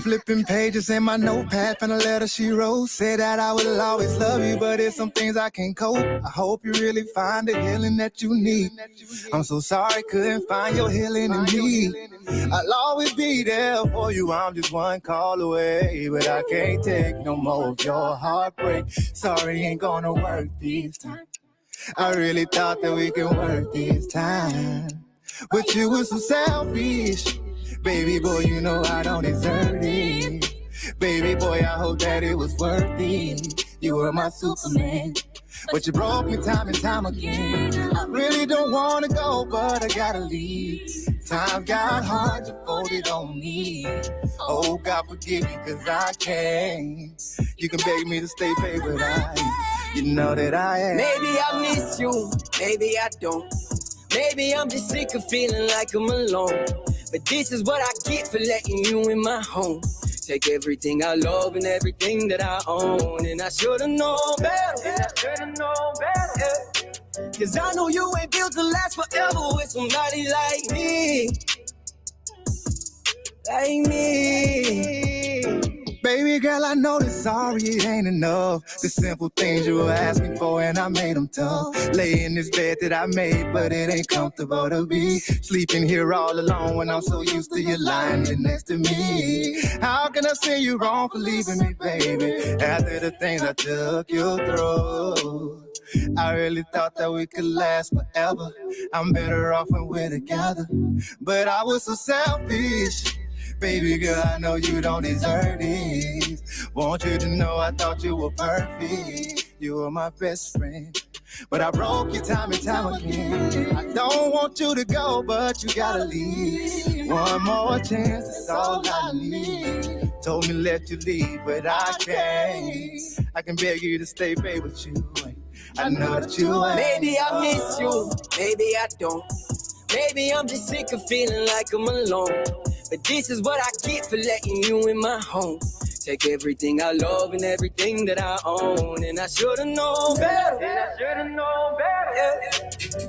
Flipping pages in my notepad, and a letter she wrote said that I will always love you, but it's some things I can't cope. I hope you really find the healing that you need. I'm so sorry, couldn't find your healing in me. I'll always be there for you. I'm just one call away, but I can't take no more of your heartbreak. Sorry, ain't gonna work this time. I really thought that we could work this time, but you were so selfish. Baby boy, you know I don't deserve it. Baby boy, I hope that it was worth it. You were my Superman, but you broke me time and time again. I really don't want to go, but I gotta leave. Times got hard, you folded on me. Oh, God forgive me, cause I can't. You can beg me to stay, baby, but you know that I am. Maybe I miss you, maybe I don't. Maybe I'm just sick of feeling like I'm alone. But this is what I get for letting you in my home. Take everything I love and everything that I own. And I should've known better. Cause I know you ain't built to last forever with somebody like me. Like me. Baby girl, I know that sorry it ain't enough. The simple things you were asking for and I made them tough. Lay in this bed that I made, but it ain't comfortable to be sleeping here all alone when I'm so used to you lying here next to me. How can I say you wrong for leaving me, baby, after the things I took you through? I really thought that we could last forever. I'm better off when we're together, but I was so selfish. Baby girl, I know you don't deserve it. Want you to know I thought you were perfect. You were my best friend, but I broke you time and time again. I don't want you to go, but you gotta leave. One more chance, that's all I need. Told me let you leave, but I can't. I can beg you to stay, babe, with you. I know that you ain't. Maybe I miss you, maybe I don't. Maybe I'm just sick of feeling like I'm alone. But this is what I get for letting you in my home. Take everything I love and everything that I own. And I should've known better.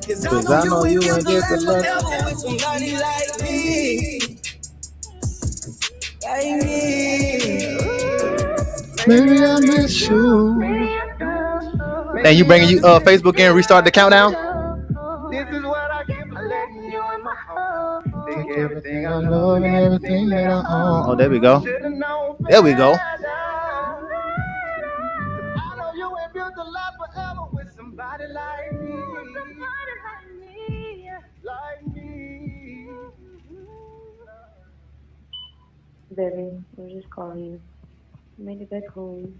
Cause I know you ain't built to last forever with somebody like me. Like me. Maybe I miss you. And you bringing you Facebook in and restart the countdown? This is what I get for letting you in my home. Take everything I love and everything that I own. Oh, there we go. There we go. I know you ain't built a lot forever with somebody like me. Like me. Baby, I was just calling you. I made it back home.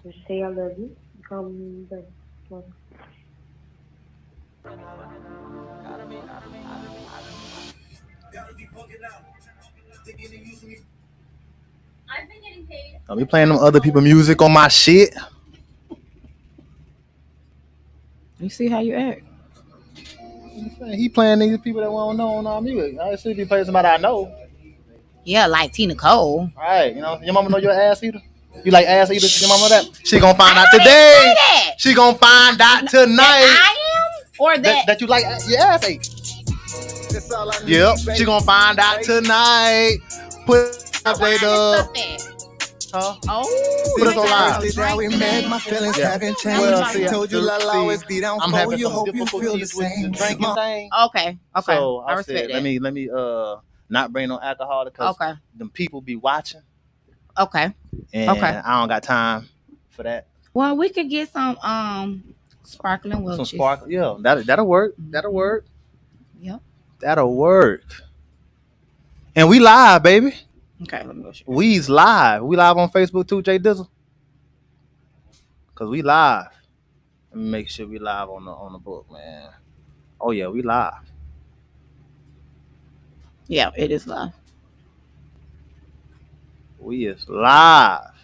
Just say I love you. Call me back. Well, I've been getting paid. I'll be playing them other people music on my shit. You see how you act? He playing these people that won't know on our music. I should be playing somebody I know. Yeah, like Tina Cole. All right, you know, your mama know you're an ass eater. You like ass eaters? Your mama know that? She gonna find out today. She gonna find out tonight. That I am, or that you like your ass ate. Yep, she gonna find out tonight. Put up there, huh? Oh, put us on live. That we met, my feelings haven't changed. Well, told you I'll always be down for you. Hope you feel the same. Drinking thing. Okay. So I respect that. Let me not bring no alcohol because them people be watching. Okay. And I don't got time for that. Well, we could get some sparkling Welch's. Some sparkling, yeah. That'll work. That'll work. Yep. That'll work. And we live, baby. Okay, let me go. We's live. We live on Facebook too, Jay Dizzle. Cause we live. Let me make sure we live on the book, man. Oh yeah, we live. Yeah, it is live. We is live.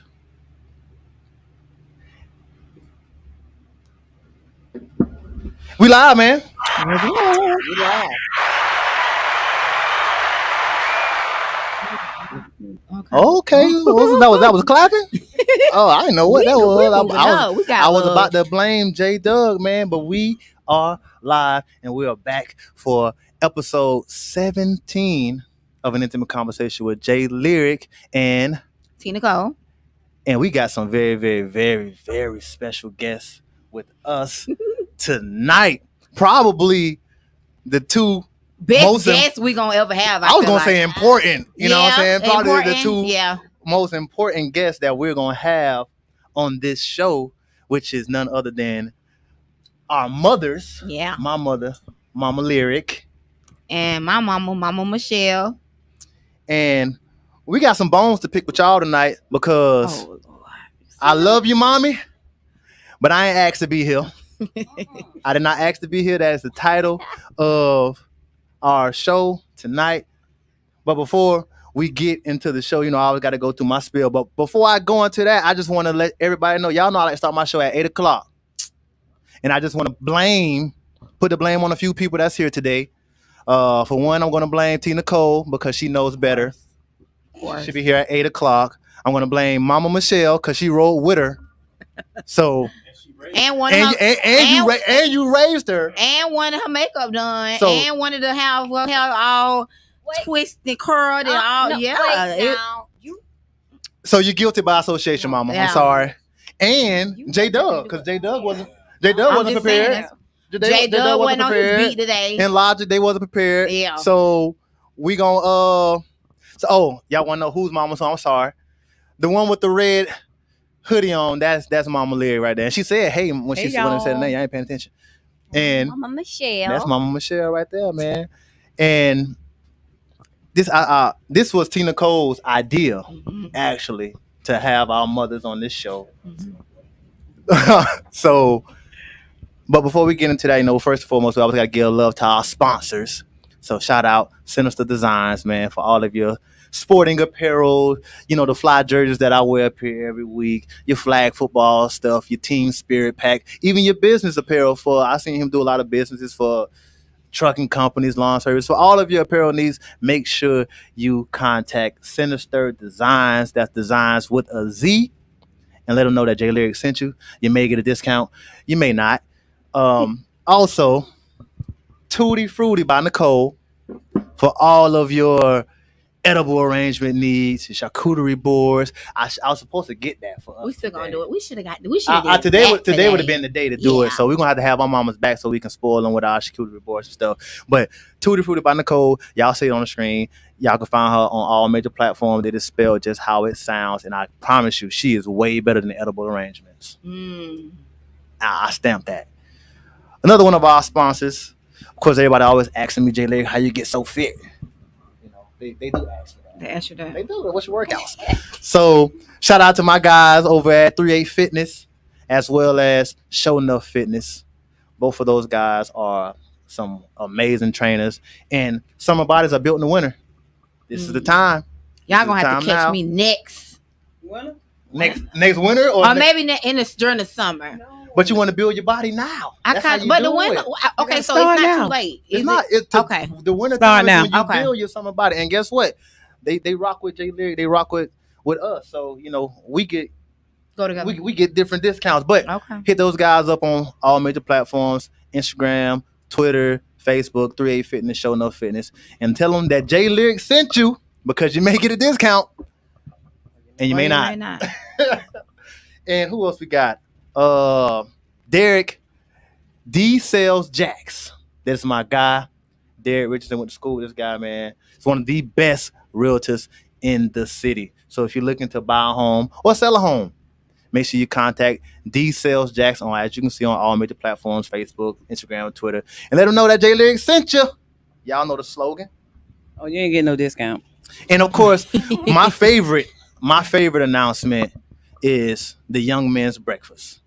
We live, man. We live. Okay. That was clapping? Oh, I didn't know what that was. I was about to blame J Doug, man, but we are live and we are back for episode 17 of an intimate conversation with Jay Lyric and Tina Cole. we got some very, very, very, very special guests with us tonight. Probably the two Best guests we gonna ever have. I was gonna say important. You know what I'm saying? Probably important, the two most important guests that we're gonna have on this show, which is none other than our mothers. Yeah. My mother, Mama Lyric. And my mama, Mama Michelle. And we got some bones to pick with y'all tonight because I love you, mommy, but I ain't asked to be here. I did not ask to be here. That is the title of our show tonight. But before we get into the show, I always got to go through my spiel. But before I go into that, I just want to let everybody know, y'all know I like to start my show at 8 o'clock. And I just want to put the blame on a few people that's here today. For one, I'm going to blame Tina Cole because she knows better. She'll be here at 8 o'clock. I'm going to blame Mama Michelle because she rode with her. So... And you raised her. And wanted her makeup done. So, and wanted to have her hair all twisted, curled, and all. So you're guilty by association, Mama. Yeah. I'm sorry. And J Dub, because J Dub wasn't prepared. J Dub wasn't on his beat today. And Logic, they wasn't prepared. Yeah. So we gonna y'all wanna know who's Mama? So I'm sorry. The one with the red hoodie on, that's Mama Lyric right there. And she said, hey, when she said the name, I ain't paying attention. And Mama Michelle. That's Mama Michelle right there, man. And this was Tina Cole's idea, actually, to have our mothers on this show. So, but before we get into that, first and foremost, we always gotta give love to our sponsors. So shout out Sinister Designs, man, for all of your sporting apparel, the fly jerseys that I wear up here every week, your flag football stuff, your team spirit pack, even your business apparel I seen him do a lot of businesses for trucking companies, lawn service. For all of your apparel needs, make sure you contact Sinister Designs. That's Designs with a Z. And let them know that Jay Lyric sent you. You may get a discount. You may not. Also, Tutti Frutti by Nicole for all of your edible arrangement needs, charcuterie boards. I was supposed to get that for us. We still gonna do it. We should have today would have been the day to do it. So we're gonna have our mamas back so we can spoil them with our charcuterie boards and stuff. But Tutti Frutti by Nicole, y'all see it on the screen. Y'all can find her on all major platforms. It is spelled just how it sounds, and I promise you, she is way better than edible arrangements. I stamp that. Another one of our sponsors. Of course, everybody always asking me, Jay Lyric, how you get so fit? They do ask me that. They ask you that. They do. What's your workouts? So shout out to my guys over at 38 Fitness as well as Show Enough Fitness. Both of those guys are some amazing trainers. And summer bodies are built in the winter. This is the time. Y'all gonna have to catch me next winter? Next winter? Or maybe during the summer. No. But you want to build your body now. But the winter. Okay, so it's not too late. Okay. The winter time is when you build your summer body. And guess what? They rock with Jay Lyric. They rock with us. So we get go together. We get different discounts. But hit those guys up on all major platforms: Instagram, Twitter, Facebook, 38 Fitness, Show Enough Fitness, and tell them that Jay Lyric sent you because you may get a discount, and you may not. And who else we got? Derek D Sales Jacks. That's my guy. Derek Richardson went to school with this guy, man. He's one of the best realtors in the city. So if you're looking to buy a home or sell a home, make sure you contact D Sales Jacks on, as you can see, on all major platforms, Facebook, Instagram, Twitter, and let them know that Jay Lyric sent you. Y'all know the slogan. Oh, you ain't getting no discount. And of course, my favorite announcement is the Young Men's Breakfast.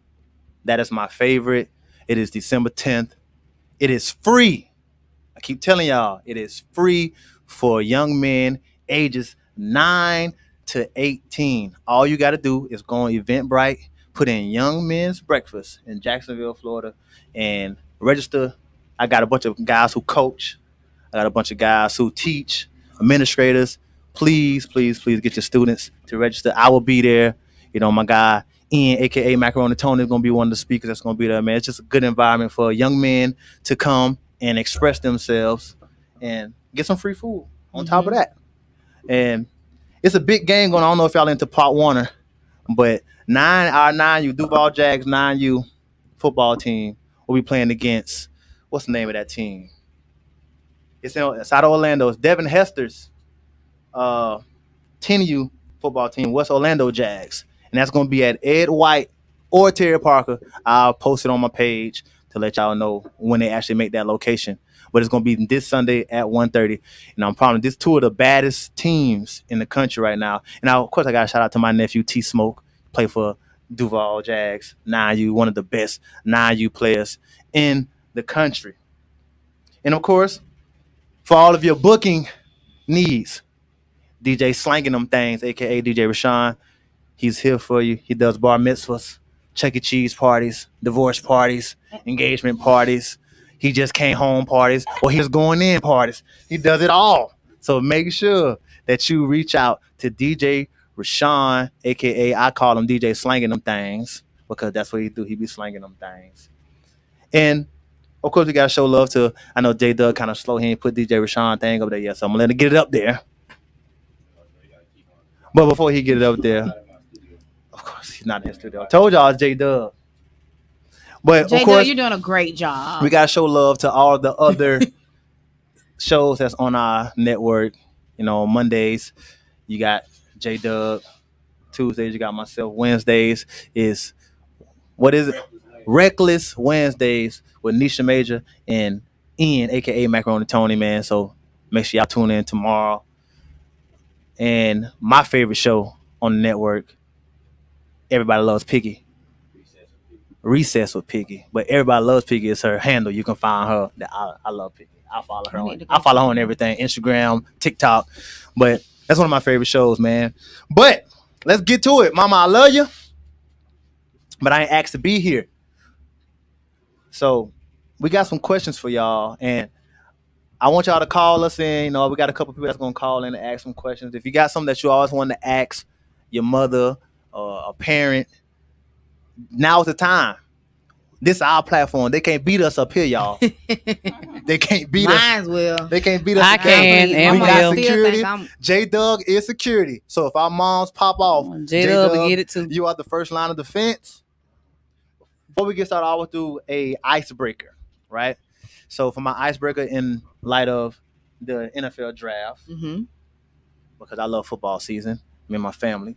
That is my favorite. It is December 10th. It is free. I keep telling y'all, it is free for young men ages 9 to 18. All you got to do is go on Eventbrite, put in Young Men's Breakfast in Jacksonville, Florida, and register. I got a bunch of guys who coach. I got a bunch of guys who teach, administrators. Please, please, please get your students to register. I will be there. My guy, Ian, a.k.a. Macaroni Tony, is going to be one of the speakers that's going to be there, man. It's just a good environment for young men to come and express themselves and get some free food on top of that. And it's a big game going on. I don't know if y'all into Pop Warner, but our 9U Duval Jags 9U football team will be playing against, what's the name of that team? It's out of Orlando. It's Devin Hester's 10U football team, West Orlando Jags. And that's going to be at Ed White or Terry Parker. I'll post it on my page to let y'all know when they actually make that location. But it's going to be this Sunday at 1:30. And I'm promising this two of the baddest teams in the country right now. And of course, I got to shout out to my nephew, T Smoke, play for Duval Jags, 9U, one of the best 9U players in the country. And of course, for all of your booking needs, DJ Slanging Them Things, a.k.a. DJ Rashawn, he's here for you. He does bar mitzvahs, Chuck E. Cheese parties, divorce parties, engagement parties. He just came home parties, or he's going in parties. He does it all. So make sure that you reach out to DJ Rashawn, a.k.a. I call him DJ Slanging Them Things, because that's what he do. He be slanging them things. And of course, we got to show love to, I know J Doug kind of slow. He ain't put DJ Rashawn thing up there yet, so I'm going to let him get it up there. But before he get it up there, of course, he's not in the studio. I told y'all it's J Doug. But J of course, you're doing a great job. we got to show love to all the other shows that's on our network. You know, Mondays, you got J Doug. Tuesdays, you got myself. Wednesdays is, what is it? Reckless Wednesdays with Nisha Major and Ian, a.k.a. Macaroni Tony, man. So make sure y'all tune in tomorrow. And my favorite show on the network, everybody loves Piggy. Recess with Piggy. But everybody loves Piggy is her handle. You can find her. I love Piggy. I follow her on everything. Instagram, TikTok. But that's one of my favorite shows, man. But let's get to it. Mama, I love you. But I ain't asked to be here. So we got some questions for y'all. And I want y'all to call us in. You know, we got a couple people that's going to call in and ask some questions. If you got something that you always wanted to ask your mother or a parent, now's the time. This is our platform. They can't beat us up here, y'all. They can't beat us. Mine will. They can't beat us. I can and we got will. security. J Doug is security. So if our moms pop off, J Doug will get it too. You are the first line of defense. Before we get started, I will do a icebreaker, right? So for my icebreaker, in light of the NFL draft, because I love football season, me and my family.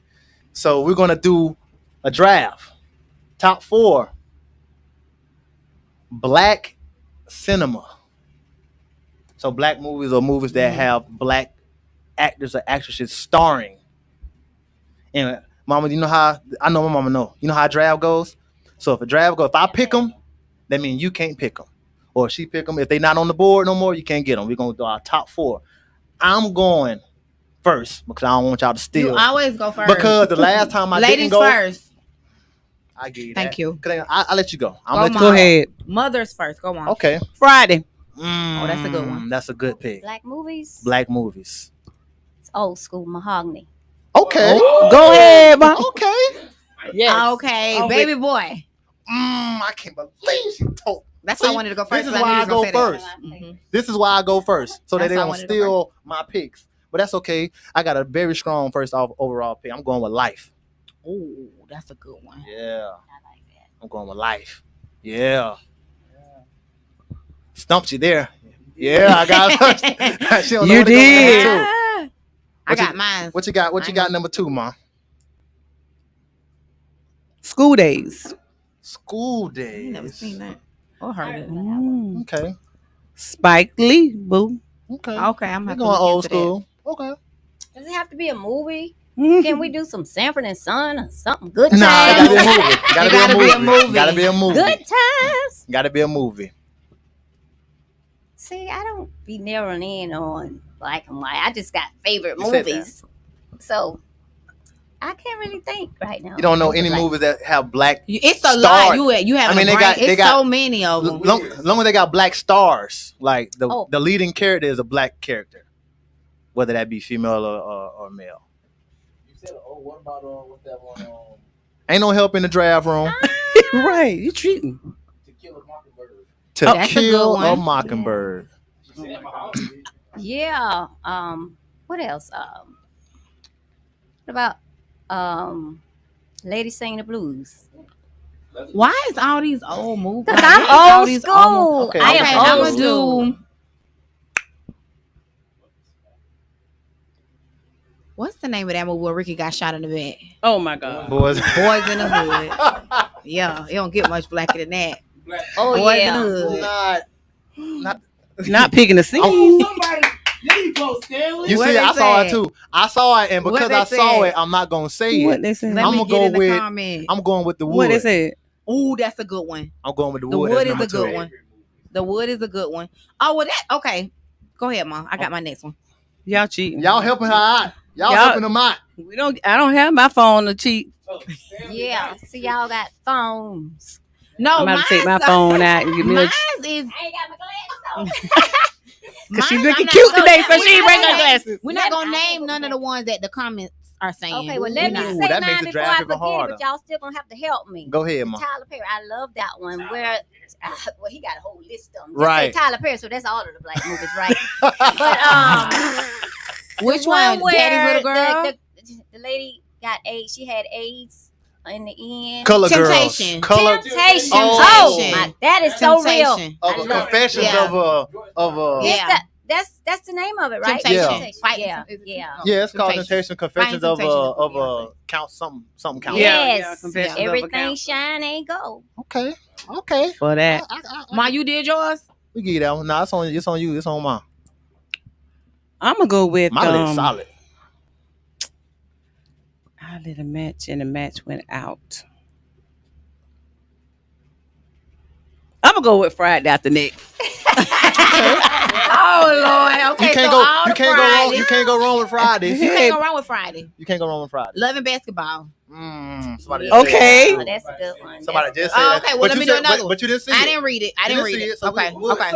So we're gonna do a draft. Top 4 black cinema. So black movies or movies that have black actors or actresses starring. And mama, you know how, I know my mama know. You know how a draft goes? So if a draft goes, if I pick them, that means you can't pick them. Or if she pick them, if they not on the board no more, you can't get them. We're going to do our top 4. I'm going first because I don't want y'all to steal. You always go first. Because the last time I didn't go. Ladies first. I give you Thank you. I'll let you go. Go ahead. Mothers first. Go on. Okay. Friday. Oh, that's a good one. That's a good pick. Black movies. Black movies. It's old school mahogany. Okay. Go ahead, ma. Okay. Yes. Okay. Baby boy. I can't believe she told. That's why I wanted to go first. This is why I go first. This is why I go first. So that That's they why I don't wanted to go steal my picks. But that's okay. I got a very strong first off overall pick. I'm going with Life. Oh, that's a good one. Yeah. I like that. I'm going with Life. Yeah. Stumped you there. Yeah, I got she don't know You what to go with did. number 2. I got mine. What you got? What you got number 2, ma? School Days. School I Days. ain't never seen that or heard it. Okay. Spike Lee. Boo. Okay. Okay, I'm We're going going old school. Okay. Does it have to be a movie? Can we do some Sanford and Son or something? Good Nah, times. it gotta be a movie. Gotta be a movie. Good times. Gotta be a movie. See, I don't be narrowing in on black and white. I just got favorite You said movies. So I can't really think right now. You don't know any movies that have black. It's a stars. lot. You have. I mean, they got. they It's got so many of them. Long as they got black stars, like the leading character is a black character, whether that be female or male. You said, what about what's that one? Ain't no help in the draft room. Right. You treating. To Kill a Mockingbird. That's a good one. A Mockingbird. Yeah. What else? What about Lady Sing the Blues? Why is all these old movies? Because Like, I'm all old these school. Okay, I okay. am I'm old gonna school. do. What's the name of that movie where Ricky got shot in the back? Oh my God. Boys. Boys in the Hood. Yeah, it don't get much blacker than that. Oh Boys yeah. in the Hood. Not picking the scene. You What see, they I saw it say? too. I saw it, and What because they I saw say? it, I'm not gonna say What it. they say? Let I'ma me go get in the with- comment. I'm going with the wood. What they said? Ooh, that's a good one. I'm going with the The wood. Wood as is a number good two. one. The Wood is a good one. Oh, well, that okay. Go ahead, Mom. I got my next one. Y'all cheating. Y'all helping her out. Y'all Y'all- helping them out. I don't have my phone to cheat. Yeah. See, y'all got phones. No, I'm about to take my mine's- phone out and give me a. Mine is I ain't got my glasses on. Cause she mine- looking I'm not cute gonna- today, so we're she ain't not bring her gonna- glasses. We're not gonna Let me- name none of the ones that the comments are saying. Okay, well, let me Ooh, say that makes mine the before draft I even forget it, harder. but y'all still gonna have to help me. Go ahead, Ma. Tyler Perry, I love that one. Where, well, he got a whole list of them. Just Right. say Tyler Perry, so that's all of the black movies, right? But Which the one? where Daddy's Little Girl? the lady got AIDS. She had AIDS in the end. Color Temptation. girls. Color Temptation. Oh. Oh, my, that is so real. Temptation. of I a love confessions Yeah. of a Yeah. That's the name of it, right? Temptation. Yeah. Fight- Yeah. is it- Yeah. oh, yeah, it's called Temptation. Temptation Confessions Fighting of Temptation of Beyonce. count something count. Yeah. Yes. Confessions of a Everything Count. shine ain't gold. Okay. Okay. For that. Ma, you did yours? We give you that one. Nah, it's on you. It's on mine. I'm gonna go with My list solid. I did a match and the match went out. I'm gonna go with Friday after next. Oh Lord. Okay, You can't so go. all You the can't go wrong. Fridays. You can't go wrong with Fridays. You can't go wrong with Friday. You can't go wrong with Fridays. Love and basketball. Somebody just Okay. said Oh, that's a good one. that. Somebody That's just a said Oh, that. okay, well, But let you me do said- another But you didn't see I it. didn't read it. I You didn't didn't read see it. it, so Okay. we'll- Okay.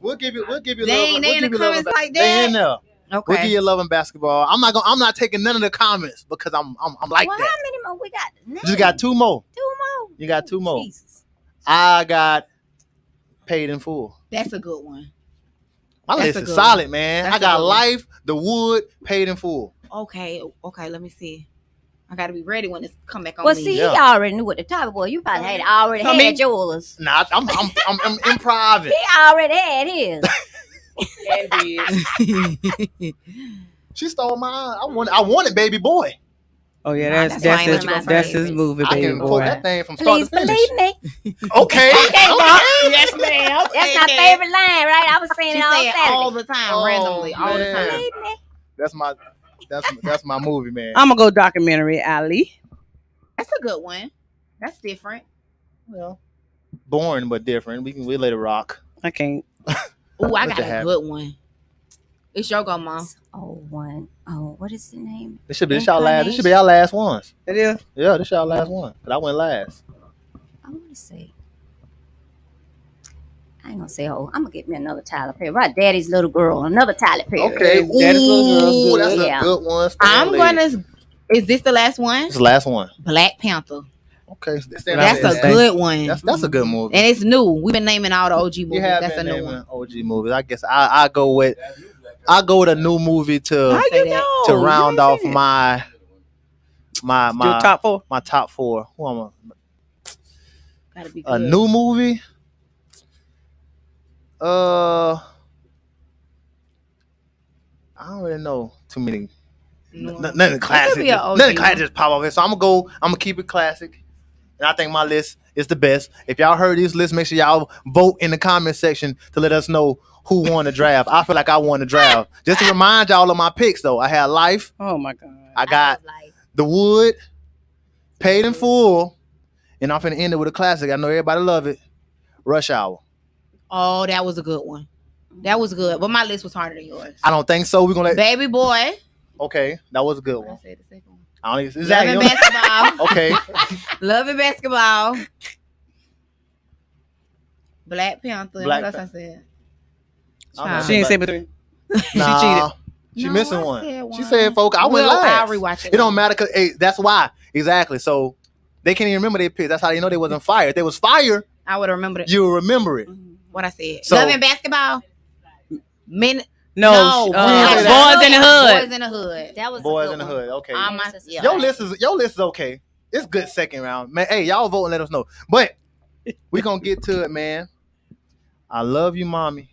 We'll give you. They ain't in the comments like that. They in there. We'll give Okay. you love and basketball. I'm not taking none of the comments because I'm like well, that. how many more we got? You just got two more. Two more. You got two more. Jesus. I got Paid in Full. That's a good one. My That's list a is good solid, man. That's I a got good one. Life, The Wood, Paid in Full. Okay. Okay. Let me see. I gotta be ready when it's come back on Well, me. see, Yeah. he already knew what the topic was. You probably had already So had me? yours. Nah, I'm improv. He already had his. She stole mine. I wanted Baby Boy. Oh yeah, Nah, that's that's why I his, ain't one of my that's his favorites. movie, I baby can quote boy. that thing from start Please to finish. believe me. Okay. Yes, ma'am. That's my favorite line, right? I was saying She it all say it Saturday. all the time, Oh, randomly, all the man. time. Believe me. That's my movie, man. I'm gonna go documentary, Ali. That's a good one. That's different. Well, boring but different. We let it rock. I can't. Ooh, I Let got you a have good one. It's your go, Mom. Oh, one. Oh, what is the name? This should be our last ones. It is. Yeah, this our last one. But I went last. I want to say. I ain't gonna say, oh, I'm gonna get me another Tyler Perry. Right, Daddy's Little Girl, another Tyler Perry. Okay. Daddy's Little Girl's Ooh, good. that's Yeah. a good one. I'm Stanley. gonna. Is this the last one? This is the last one. Black Panther. Okay. That's a good one. That's a good movie. And it's new. We've been naming all the OG movies. You have That's a been new naming one. OG movies. I guess I go with a new movie to How say you that. know? to You round ain't off seen it. my Your top four. my top four. Who am I? Gotta be A good. new movie. I don't really know too many. No. Nothing classic. be a OG Nothing classic one. just pop off here. So I'm gonna keep it classic. And I think my list is the best. If y'all heard this list, make sure y'all vote in the comment section to let us know who won the draft. I feel like I won the draft. Just to remind y'all of my picks though. I had Life, Oh my god. I got love life. The Wood, Paid in Full, and I'm finna end it with a classic. I know everybody love it. Rush Hour. Oh, that was a good one. That was good. But my list was harder than yours. I don't think so. We're gonna let Baby Boy. okay. That was a good I one. said the second one. I don't even Love exactly. and basketball. Okay. Love and basketball. Black Panther. Black What else I said? I don't know. She ain't say between. Nah, cheated. She No, missing I one. said She one. said, "Folk, I went Well, last." I'll rewatch it. It don't matter because that's why exactly. So they can't even remember their picks. That's how you know they wasn't fired. If they was fired, I would have remembered it. you'll remember it. What I said. So- Love and basketball. Men. No, Boys Boys in the Hood. Boys in the Hood. That was Boys a in good the Hood. one. Okay. Yeah. Your list is okay. It's good second round, man. Hey, y'all vote and let us know. But we gonna get to it, man. I love you, mommy,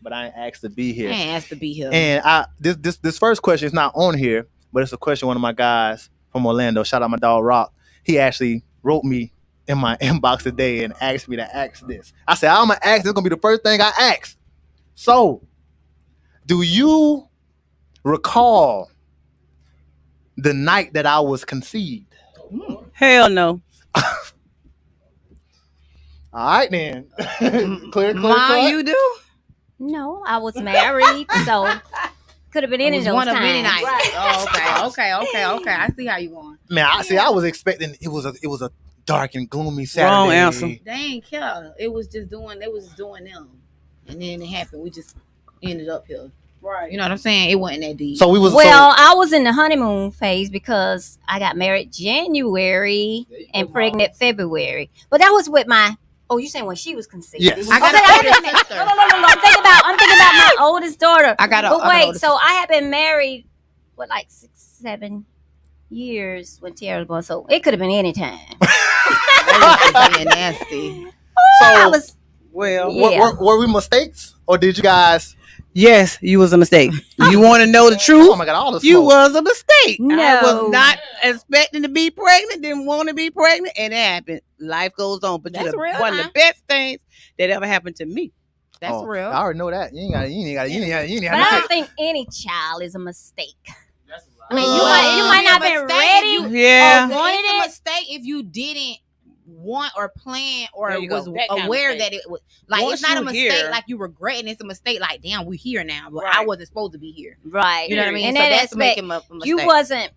but I ain't asked to be here. I ain't asked to be here. And this first question is not on here, but it's a question one of my guys from Orlando. Shout out my dog Rock. He actually wrote me in my inbox today and asked me to ask this. I said I'm gonna ask. This is gonna be the first thing I ask. So, do you recall the night that I was conceived? Hell no. All right, then. clear. Mom, you do? No, I was married, so could have been any of those one of times. many nights. Right. Oh, okay. I see how you going. Man, I was expecting it was a dark and gloomy Saturday. Wrong answer. They ain't care. It was just doing them. And then it happened. We just ended up here. Right. You know what I'm saying? It wasn't that deep. So we was Well, I was in the honeymoon phase because I got married January and pregnant February. But that was with my. Oh, you saying when she was conceived? Yes. I got Okay, an older sister. No. I'm thinking about my oldest daughter. I got But an wait, older so I had been married for like 6-7 years when Tara was born. So it could have been any time. Being nasty. I was. Well, Yeah. were we mistakes or did you guys? yes, you was a mistake. You want to know the truth? Oh my God, all the You smoke. was a mistake. I No. was not expecting to be pregnant, didn't want to be pregnant, and it happened. Life goes on. But That's you're real, one of huh? the best things that ever happened to me. That's Oh, real. I already know that. You ain't got. But I don't think any child is a mistake. I mean, Uh, you might not be been a mistake ready. if Yeah. Or wanted It's a it. mistake if you didn't want or plan or There you go. was That kind of aware mistake. that it was like Once it's not a you mistake hear- like you regretting. It's a mistake like damn we here now, but Right. I wasn't supposed to be here. Right. You know what I mean? And So that that's aspect, making a mistake. you wasn't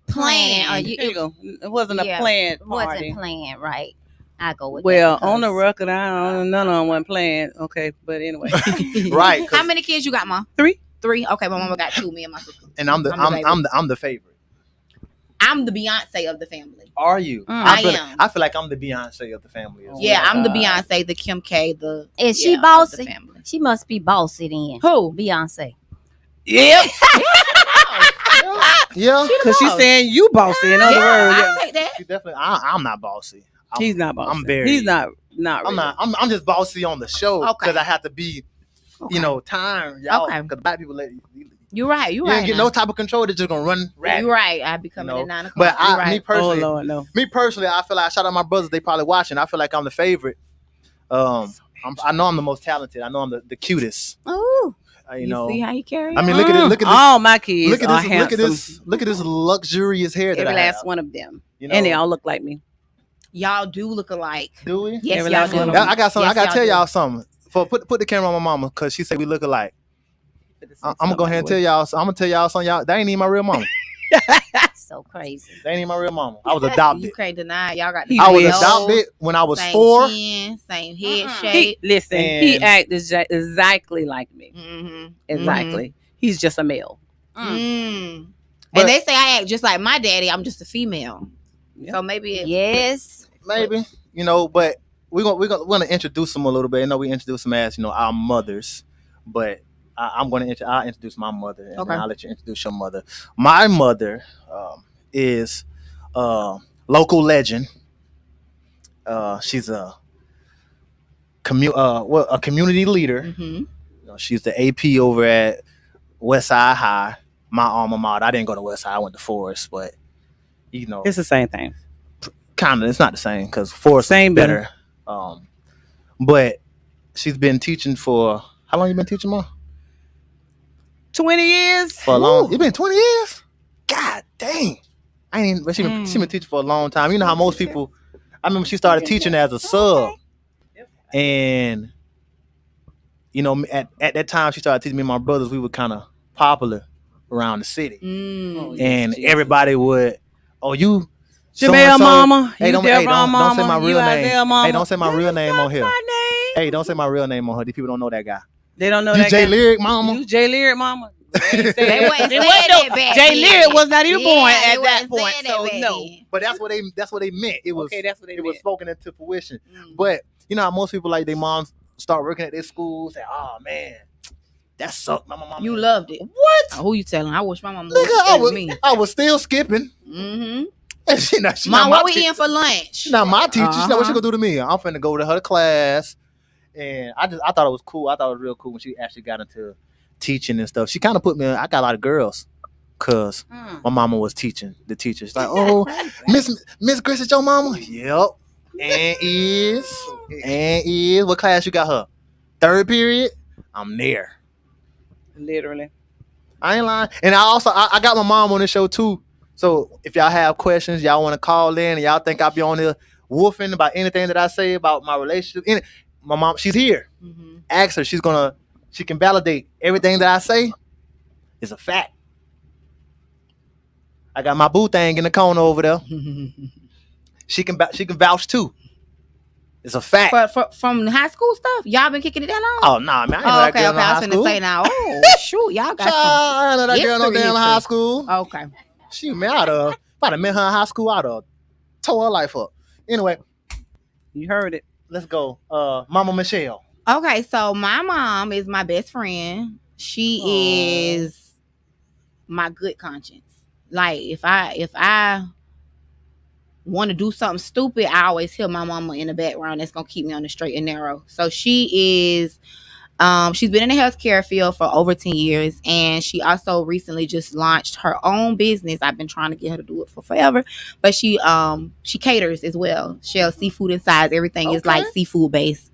planning, or Planned. There you you go. It wasn't a Yeah, planned party. wasn't planned. Right. I go with Well, that on the because- record, none of them went planned. Okay, but anyway, Right. 'cause- How many kids you got, Mom? 3. 3. Okay, my mama got 2. Me and my sister. And I'm the favorite. I'm the Beyonce of the family. Are you? I feel am. I feel like I'm the Beyonce of the family. As Yeah, well. I'm the Beyonce, the Kim K, the Is she of the bossy? family. She must be bossy then. Who? Beyonce. Yep, Yeah. because she's saying you bossy. In other words, I yeah. take that. She definitely. I'm not bossy. He's not bossy. I'm very. He's not. Not. I'm Really. not. I'm just bossy on the show Okay. because I have to be. You know, time. Y'all. Okay. Because black people You're right. you ain't get no type of control. They're just gonna run rapid. You're right. I be coming No. at 9 o'clock. But You're right. me Oh personally, Lord, no. I feel like shout out my brothers. They probably watching. I feel like I'm the favorite. I know I'm the most talented. I know I'm the cutest. Ooh. You know. see how you carry? I mean, look at it. Look at this. All my kids Look at are this. handsome. Look at this. Look at this luxurious hair that Every I last have. one of them, You know, and they all look like me. Y'all do look alike. do we? Yes, Every y'all last do. one of Yeah, I got something. I Yes, gotta tell do. y'all something. Put the camera on my mama because she said we look alike. I'm gonna go ahead and tell y'all. I'm gonna tell y'all something. Y'all, that ain't even my real mama. So crazy. That ain't even my real mama. I was adopted. You can't deny it. Y'all got He I was is. adopted when I was same 4. chin, same head Mm-mm. shape. Listen, he And- acted exactly like me. Mm-hmm. Exactly. He's just a male. Mm. But- And they say I act just like my daddy. I'm just a female. Yeah. So maybe it, Yes. Maybe but we're gonna introduce them a little bit. I know we introduce them as our mothers, but I'll introduce my mother, and Okay. then I'll let you introduce your mother. My mother is local legend. She's a community leader. Mhm. She's the AP over at Westside High, my alma mater. I didn't go to Westside. I went to Forest, but It's the same thing. kind of. It's not the same because Forest Same is better. But she's been teaching for how long? You been teaching, Mom? 20 years. For a long. You been 20 years? God dang! I ain't. But she been teaching for a long time. You know how most people. I remember she started teaching as a sub, and at that time she started teaching me and my brothers. We were kind of popular around the city, Mm. and everybody would. Oh, you. Jamel so-and-so. mama. Hey, You don't Deborah say mama. my You real Isaiah name. mama. Hey, don't say my real name on here. My name. Hey, don't say my real name on her. These people don't know that guy. They don't know You that Jay guy. Lyric mama. You Jay Lyric mama. They wasn't saying It that wasn't back Jay then. Lyric was not even Yeah, born they at that wasn't point. saying So that back no. then. But that's what they meant. It was Okay, that's what they it was meant. spoken into fruition. Mm. But you know how most people like their moms start working at their schools, say, "Oh man, That sucked. My mama. You loved it. What? Oh, who you telling? I wish my mama Nigga, was me. I was still skipping. Mm-hmm. And she not Mom, my what we teacher. eating for lunch? She's not my teacher. She's not what she Uh-huh. gonna do to me. I'm finna go to her class. And I thought it was cool. I thought it was real cool when she actually got into teaching and stuff. She kind of put me in, I got a lot of girls because my mama was teaching the teacher. She's like, oh, Miss Grace is your mama? Yep. And is. What class you got her? 3rd period? I'm there. Literally. I ain't lying. And I got my mom on the show too. So if y'all have questions, y'all want to call in and y'all think I'll be on here woofing about anything that I say about my relationship. My mom, she's here. Mm-hmm. Ask her. She can validate everything that I say is a fact. I got my boo thing in the corner over there. She can vouch too. It's a fact. But from the high school stuff, y'all been kicking it that long? Oh nah, man. I ain't know that girl in I high was school. finna say now. Oh shoot, y'all got I ain't know that girl no history, damn history. high school. Okay. She man, if I'd have met her in high school, I'd have tore her life up. Anyway, You heard it. let's go. Mama Michelle. Okay, so my mom is my best friend. She is my good conscience. Like if I want to do something stupid, I always hear my mama in the background that's gonna keep me on the straight and narrow. So she is she's been in the healthcare field for over 10 years, and she also recently just launched her own business. I've been trying to get her to do it for forever, but she caters as well. She has seafood inside. Everything is like seafood based.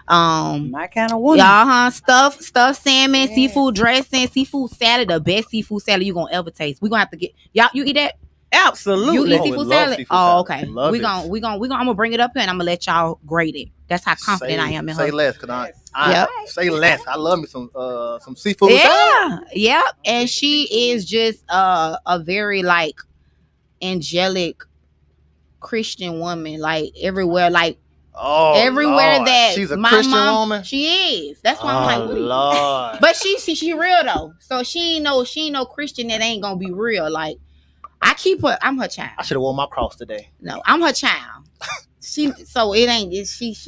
My kind of woman. Stuffed salmon, seafood dressing, seafood salad, the best seafood salad you're gonna ever taste. We're gonna have to get y'all. You eat that? Absolutely. You eat Oh, seafood love salad? seafood Oh, salad. okay. Love We it. gonna I'm gonna bring it up here and I'm gonna let y'all grade it. That's how confident I am in Say her. less, cause I Yep. say less. I love me some seafood salad. Yeah, and she is just a very like angelic Christian woman. Like everywhere, Oh, everywhere Lord. that she's a my Christian mom, woman. she is. That's why I'm like, what are you? Lord. But she real though. So she ain't no Christian that ain't gonna be real. Like I'm her child. I should have worn my cross today. No, I'm her child. She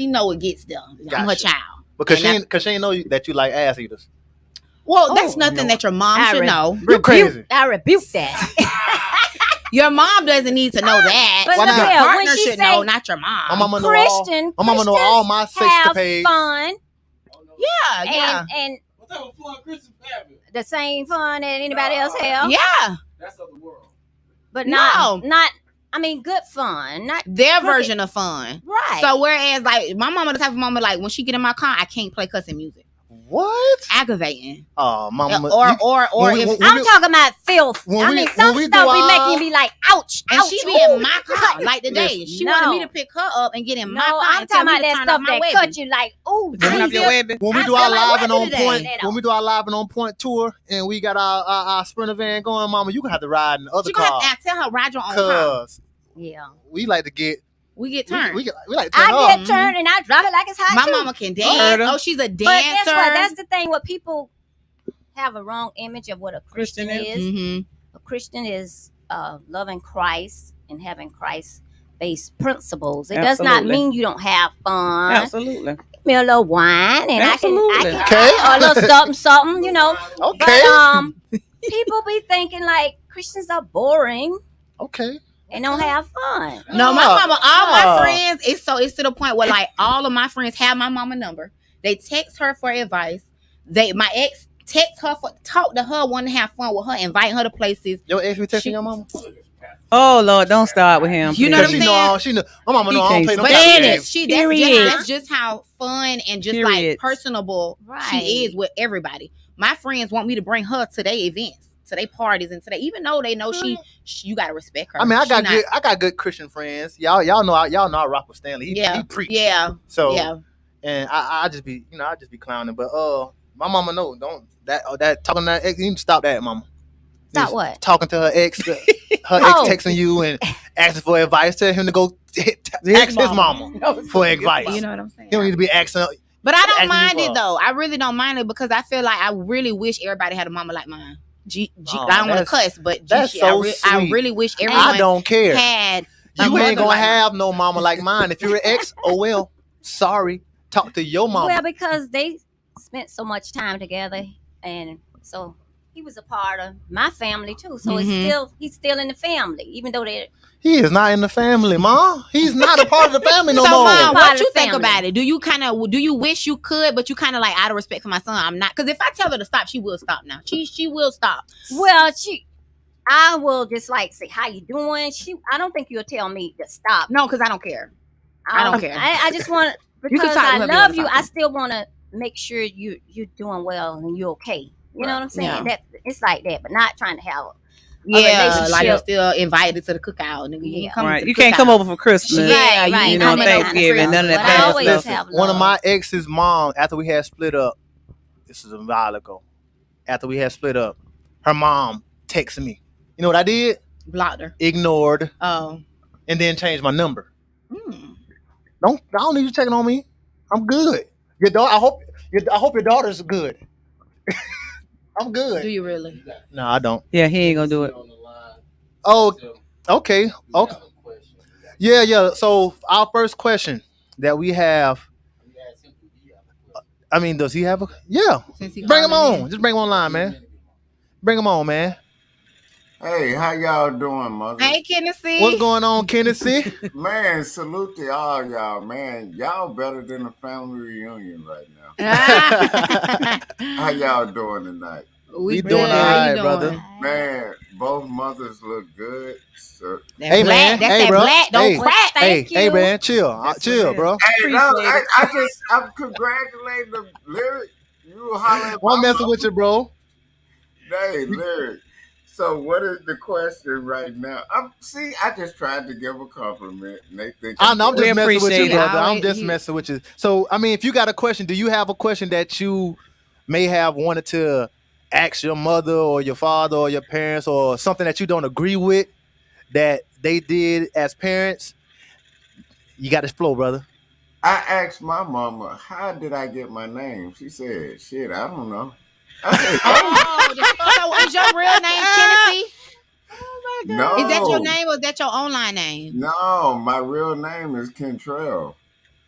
know it gets there. I'm her Gotcha. child. Because And she ain't know that you like ass eaters. Well, that's Oh, nothing no. that your mom should know. You're crazy. I rebuke that. Your mom doesn't need to know that. But Why Your not? Look, when partner she should say know, not your mom. My mama know Christian, my mama know all my Christians have sexcapades. fun Yeah. and What type of fun Christians having? the same fun that anybody else have. Yeah. That's of the world. But No. not I mean good fun. Not Their crooked. version of fun. Right. So whereas like my mama the type of mama like when she get in my car, I can't play cussing music. What? Aggravating. Oh, mama. Or when if we- I'm talking about filth. when I we- mean when some we do stuff be our- making you be like, ouch, and ouch. she be in my car like today. Listen. She No. wanted me to pick her up and get in my No, car I'm and tell talking me about to that turn stuff off my that weapon. cut you like, ooh, Turn off your Jesus. weapon. When we I do feel our like live what and did on today? point, That when we do our live and on point tour, and we got our Sprinter van going, mama, you gonna have to ride in the other She gonna car, have to tell her ride your own car. cause Yeah. we like to get We get turned. we like to turn I up. get turned and I drop it like it's hot My too. mama can Heard dance. her. Oh, she's a dancer. But guess what? That's the thing. What people have a wrong image of what a Christian Christian is. Mhm. A Christian is loving Christ and having Christ-based principles. It does not Absolutely. mean you don't have fun. Absolutely. Give me a little wine and I Absolutely. can Okay. a little something, you know. Okay. But people be thinking like Christians are boring Okay. and don't have fun. No, my Oh, mama, all oh. my friends, it's to the point where like all of my friends have my mama number. They text her for advice. My ex text her talk to her, want to have fun with her, invite her to places. Your ex be texting She- your mama? Oh Lord, don't start with him. You know Because what I'm she saying? know she know my mama know I don't play no But Cali Stand it. games. Period. that's just how fun and just Period. like personable Right. she is with everybody. My friends want me to bring her to their events, to their parties, and today, even though they know you gotta respect her. I mean, She not- I got good Christian friends. Y'all know I rock with Stanley. He preach. yeah, So yeah. and I just be clowning. But my mama know don't that talking to that ex. You need to stop that, mama. Stop Just what? Talking to her ex. Her Oh. ex texting you and asking for advice. Tell him to go ask his mama for advice. You know what I'm saying? He don't need to be asking. But I don't asking you mind for- it though. I really don't mind it because I feel like I really wish everybody had a mama like mine. Oh, I don't want to that's- cuss, but that's so I sweet. really wish I everyone don't care. had. a You mother ain't gonna like mine. have no mama like mine. If you're an ex, oh well. Sorry. Talk to your mama. Well, because they spent so much time together and so he was a part of my family too. So Mhm. he's still in the family, even though they. He is not in the family, Ma. He's not a part of the family no So, more. Mom, Part what of you the think family. about it? Do you wish you could, but you kind of like out of respect for my son, I'm not. Because if I tell her to stop, she will stop now. She will stop. Well, I will just like say, "How you doing?" I don't think you'll tell me to stop. No, because I don't care. I don't care. I just want can because talk to I whoever you love wanna you. talk I to. still want to make sure you're doing well and you're okay. You know what I'm saying? Yeah. That it's like that, but not trying to have. Yeah, like relationship. you're still invited to the cookout, nigga. You Yeah. ain't coming Right. to the You can't cookout. come over for Christmas. Yeah, Right, right. You know, None of that kind of Thanksgiving, stuff. none of that But bad I always stuff. have One of love. my ex's mom, after we had split up, this is a while ago. After we had split up, her mom texted me. You know what I did? Blocked her. Ignored, Oh. and then changed my number. Hmm. I don't need you checking on me. I'm good. Your daughter. I hope your daughter's good. I'm good. Do you really? No, I don't. Yeah, he ain't gonna do it. Oh, okay. Okay. Yeah. So our first question that we have. I mean, does he have a? Yeah. Since he Bring him calling on. in. Just bring him online, man. Bring him on, man. Hey, how y'all doing, mother? Hey, Kennedy. What's going on, Kennedy? Man, salute to all y'all, man. Y'all better than a family reunion right now. How y'all doing tonight? We good. doing How all you right, brother. Man, both mothers look good. So, That Hey, black, man. that's Hey, that bro. black. Don't Hey. crack. Thank Hey, you. man, chill. That's Chill, what it bro. hey, no, Appreciate it. I'm congratulating the lyric. You holler at I'm my messing with you, bro. Hey, lyric. So what is the question right now? I just tried to give a compliment, and they think I know, I'm We just messing with appreciate you, it. brother. I'm Always- just he- messing with you. So, I mean, if you got a question, do you have a question that you may have wanted to ask your mother or your father or your parents, or something that you don't agree with that they did as parents? You got this flow, brother. I asked my mama, how did I get my name? She said, shit, I don't know. I said, Oh, so is your real name Kennedy? no. Is that your name or is that your online name? No, my real name is Kentrell.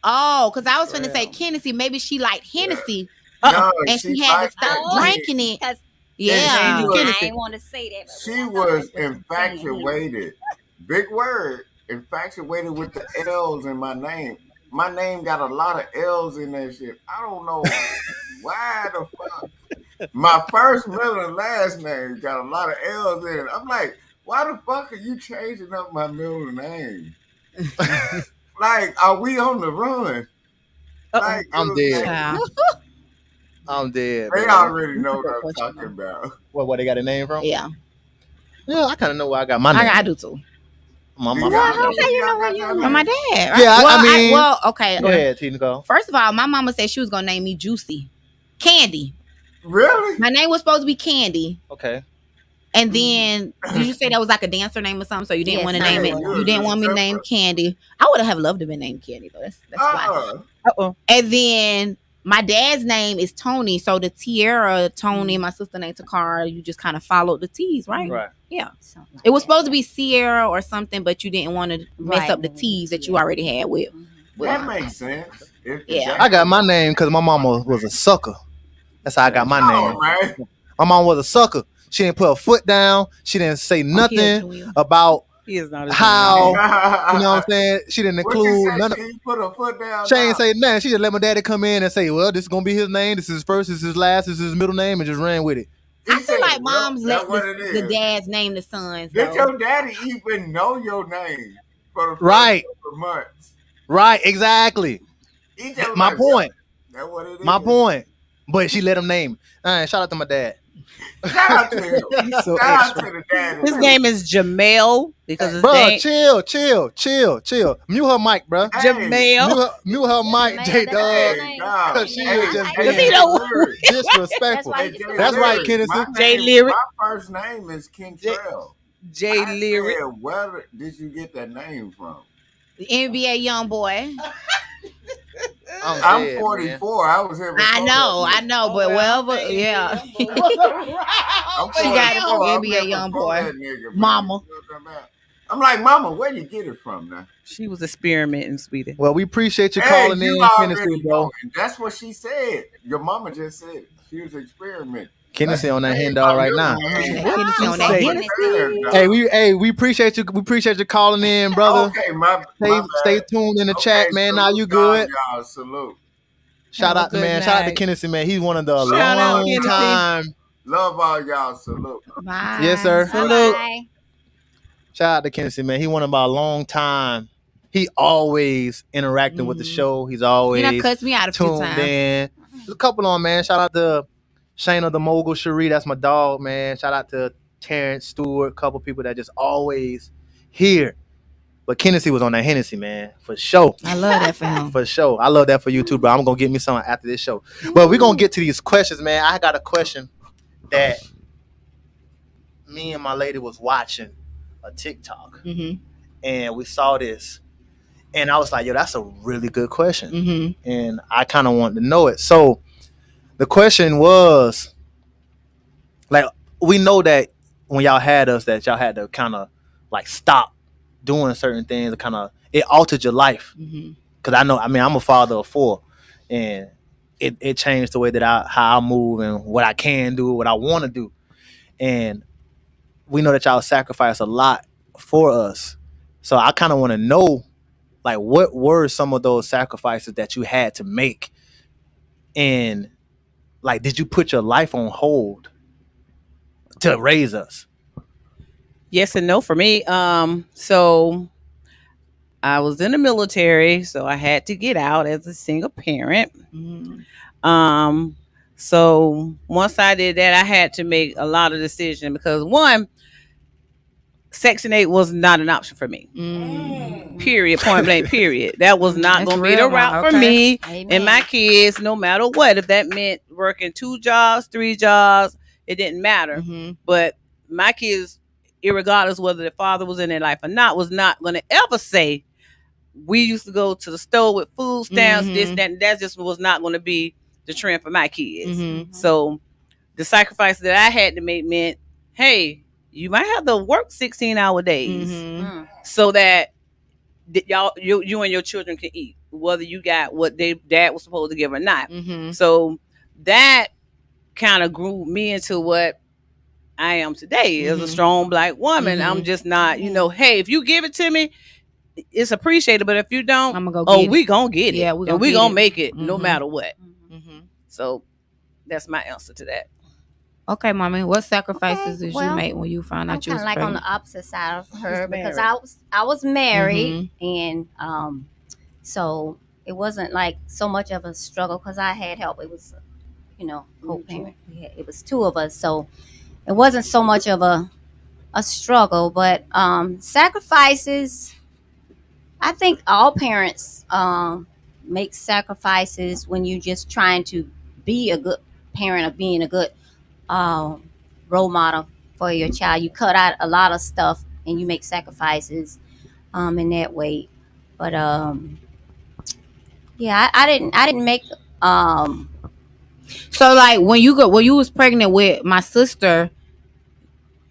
Oh, because I was finna say Kennedy. Maybe she liked Hennessy No, and she had to liked stop that name. drinking it. Because Yeah. she was- I ain't want to say that. But She was infatuated. Big word. Infatuated with the L's in my name. My name got a lot of L's in that shit. I don't know why the fuck. My first, middle, and last name got a lot of L's in it. I'm like, why the fuck are you changing up my middle name? Like, are we on the run? Like, I'm dead. Child. I'm dead. They brother. already know what I'm talking about. What they got a name from? Yeah. Yeah, I kind of know where I got my name. I do too. My Do mama. y'all How know can you y'all know got where you that live? From my name? dad, right? Yeah, I mean- okay. Go ahead, T. Nicole. First of all, my mama said she was gonna name me Juicy. Candy. Really? My name was supposed to be Candy. Okay. And then did you say that was like a dancer name or something? So you didn't Yes, want to I name it. did. You didn't want me to name Candy. I would have loved to be named Candy though. That's why. Uh-uh. And then my dad's name is Tony. So the Tierra, Tony, my sister named Takara. You just kind of followed the T's, right? Right. Yeah. Something like It was that. supposed to be Sierra or something, but you didn't want to mess Right. up the T's that you already had with. That makes sense. Yeah. I got my name because my mama was a sucker. That's how I got my name. Oh, man. My mom was a sucker. She didn't put her foot down. She didn't say nothing about He is not. how, you know what I'm saying? She didn't What you include say? none of. She put her foot down. She ain't now? say nothing. She just let my daddy come in and say, well, this is going to be his name. This is his first, this is his last, this is his middle name, and just ran with it. He I feel said, like well, moms that's let what it the is. dads name the sons. Did Though. your daddy even know your name for the first Right. couple of months? Right, exactly. He just My like, point. That's what it is. My point. But she let him name it. All right, shout out to my dad. Shout out to him. He's so Shout out extra. to the daddy. His name is Jamel because his Bro, name chill. Mute her mic, bro. Hey, Jamel. Mute her mic, Jamel, J that's Dog. her name. dog. Cause she Hey, was just hey, Cause he being don't- Lyric. disrespectful. That's Hey, why- That's right, Lyric. Kennedy. My J name- Lyric. My first name is Kentrell. J I Lyric. said, where did you get that name from? The NBA young boy. I'm dead, 44. I was here before. I know, but wherever, yeah. I'm She got it from 44. I'm NBA here young before boy. that nigga, man. Mama. You know what I'm talking about? I'm like, Mama, where you get it from now? She was experimenting, sweetie. Well, we appreciate you Hey, calling you in, already Tennessee, know bro. it. That's what she said. Your mama just said it. She was experimenting. Kennedy on that hen dog right now. Kennedy on that say? Hennessy. We appreciate you. We appreciate you calling in, brother. Okay, my Stay bad. tuned in the Okay, chat, man. Now you good. Y'all, salute. Shout Have a out to good man. Shout out to night. Kennedy, man. He's one of the Shout out, long Kennedy. time. Love all y'all, salute. Bye. Yes, sir. Salute. Bye. Shout out to Kennedy, man. He one of our long time. He always interacting with the show. He's always You done cussed me out a few tuned times. in. There's a couple on, man. Shout out to Shayna the Mogul, Cherie. That's my dog, man. Shout out to Terrence Stewart. A couple people that just always here. But Kennedy was on that Hennessy, man, for sure. I love that for him. For sure. I love that for you too, bro. I'm gonna get me some after this show. But we're gonna get to these questions, man. I got a question that me and my lady was watching a TikTok, and we saw this, and I was like, yo, that's a really good question. And I kind of wanted to know it. So the question was, like, we know that when y'all had us, that y'all had to kind of like stop doing certain things, kind of it altered your life. Because I'm a father of 4, and it changed the way that how I move and what I can do, what I want to do. And we know that y'all sacrifice a lot for us. So I kind of want to know, like, what were some of those sacrifices that you had to make? And like, did you put your life on hold to raise us? Yes and no for me. So I was in the military, so I had to get out as a single parent. So once I did that, I had to make a lot of decisions because one, Section 8 was not an option for me. Period. Point blank. Period. That was not going to be the route for me and my kids, no matter what. If that meant working 2 jobs, 3 jobs, it didn't matter. But my kids, irregardless whether the father was in their life or not, was not going to ever say, we used to go to the store with food stamps, this, that, and that just was not going to be the trend for my kids. So the sacrifice that I had to make meant, hey, you might have to work 16-hour days so that you and your children can eat, whether you got what their dad was supposed to give or not. So that kind of grew me into what I am today as a strong Black woman. I'm just not, hey, if you give it to me, it's appreciated, but if you don't, I'm gonna go we gonna get it. Yeah, we gonna make it no matter what. So that's my answer to that. Okay, mommy, what sacrifices did you make when you found out you was like pregnant? on the opposite side of her because I was married and so it wasn't like so much of a struggle because I had help. It was co-parent. It was 2 of us, so it wasn't so much of a struggle. But sacrifices, I think all parents make sacrifices when you're just trying to be a good parent or being a good role model for your child. You cut out a lot of stuff and you make sacrifices in that way. But yeah, I didn't make So like when you was pregnant with my sister,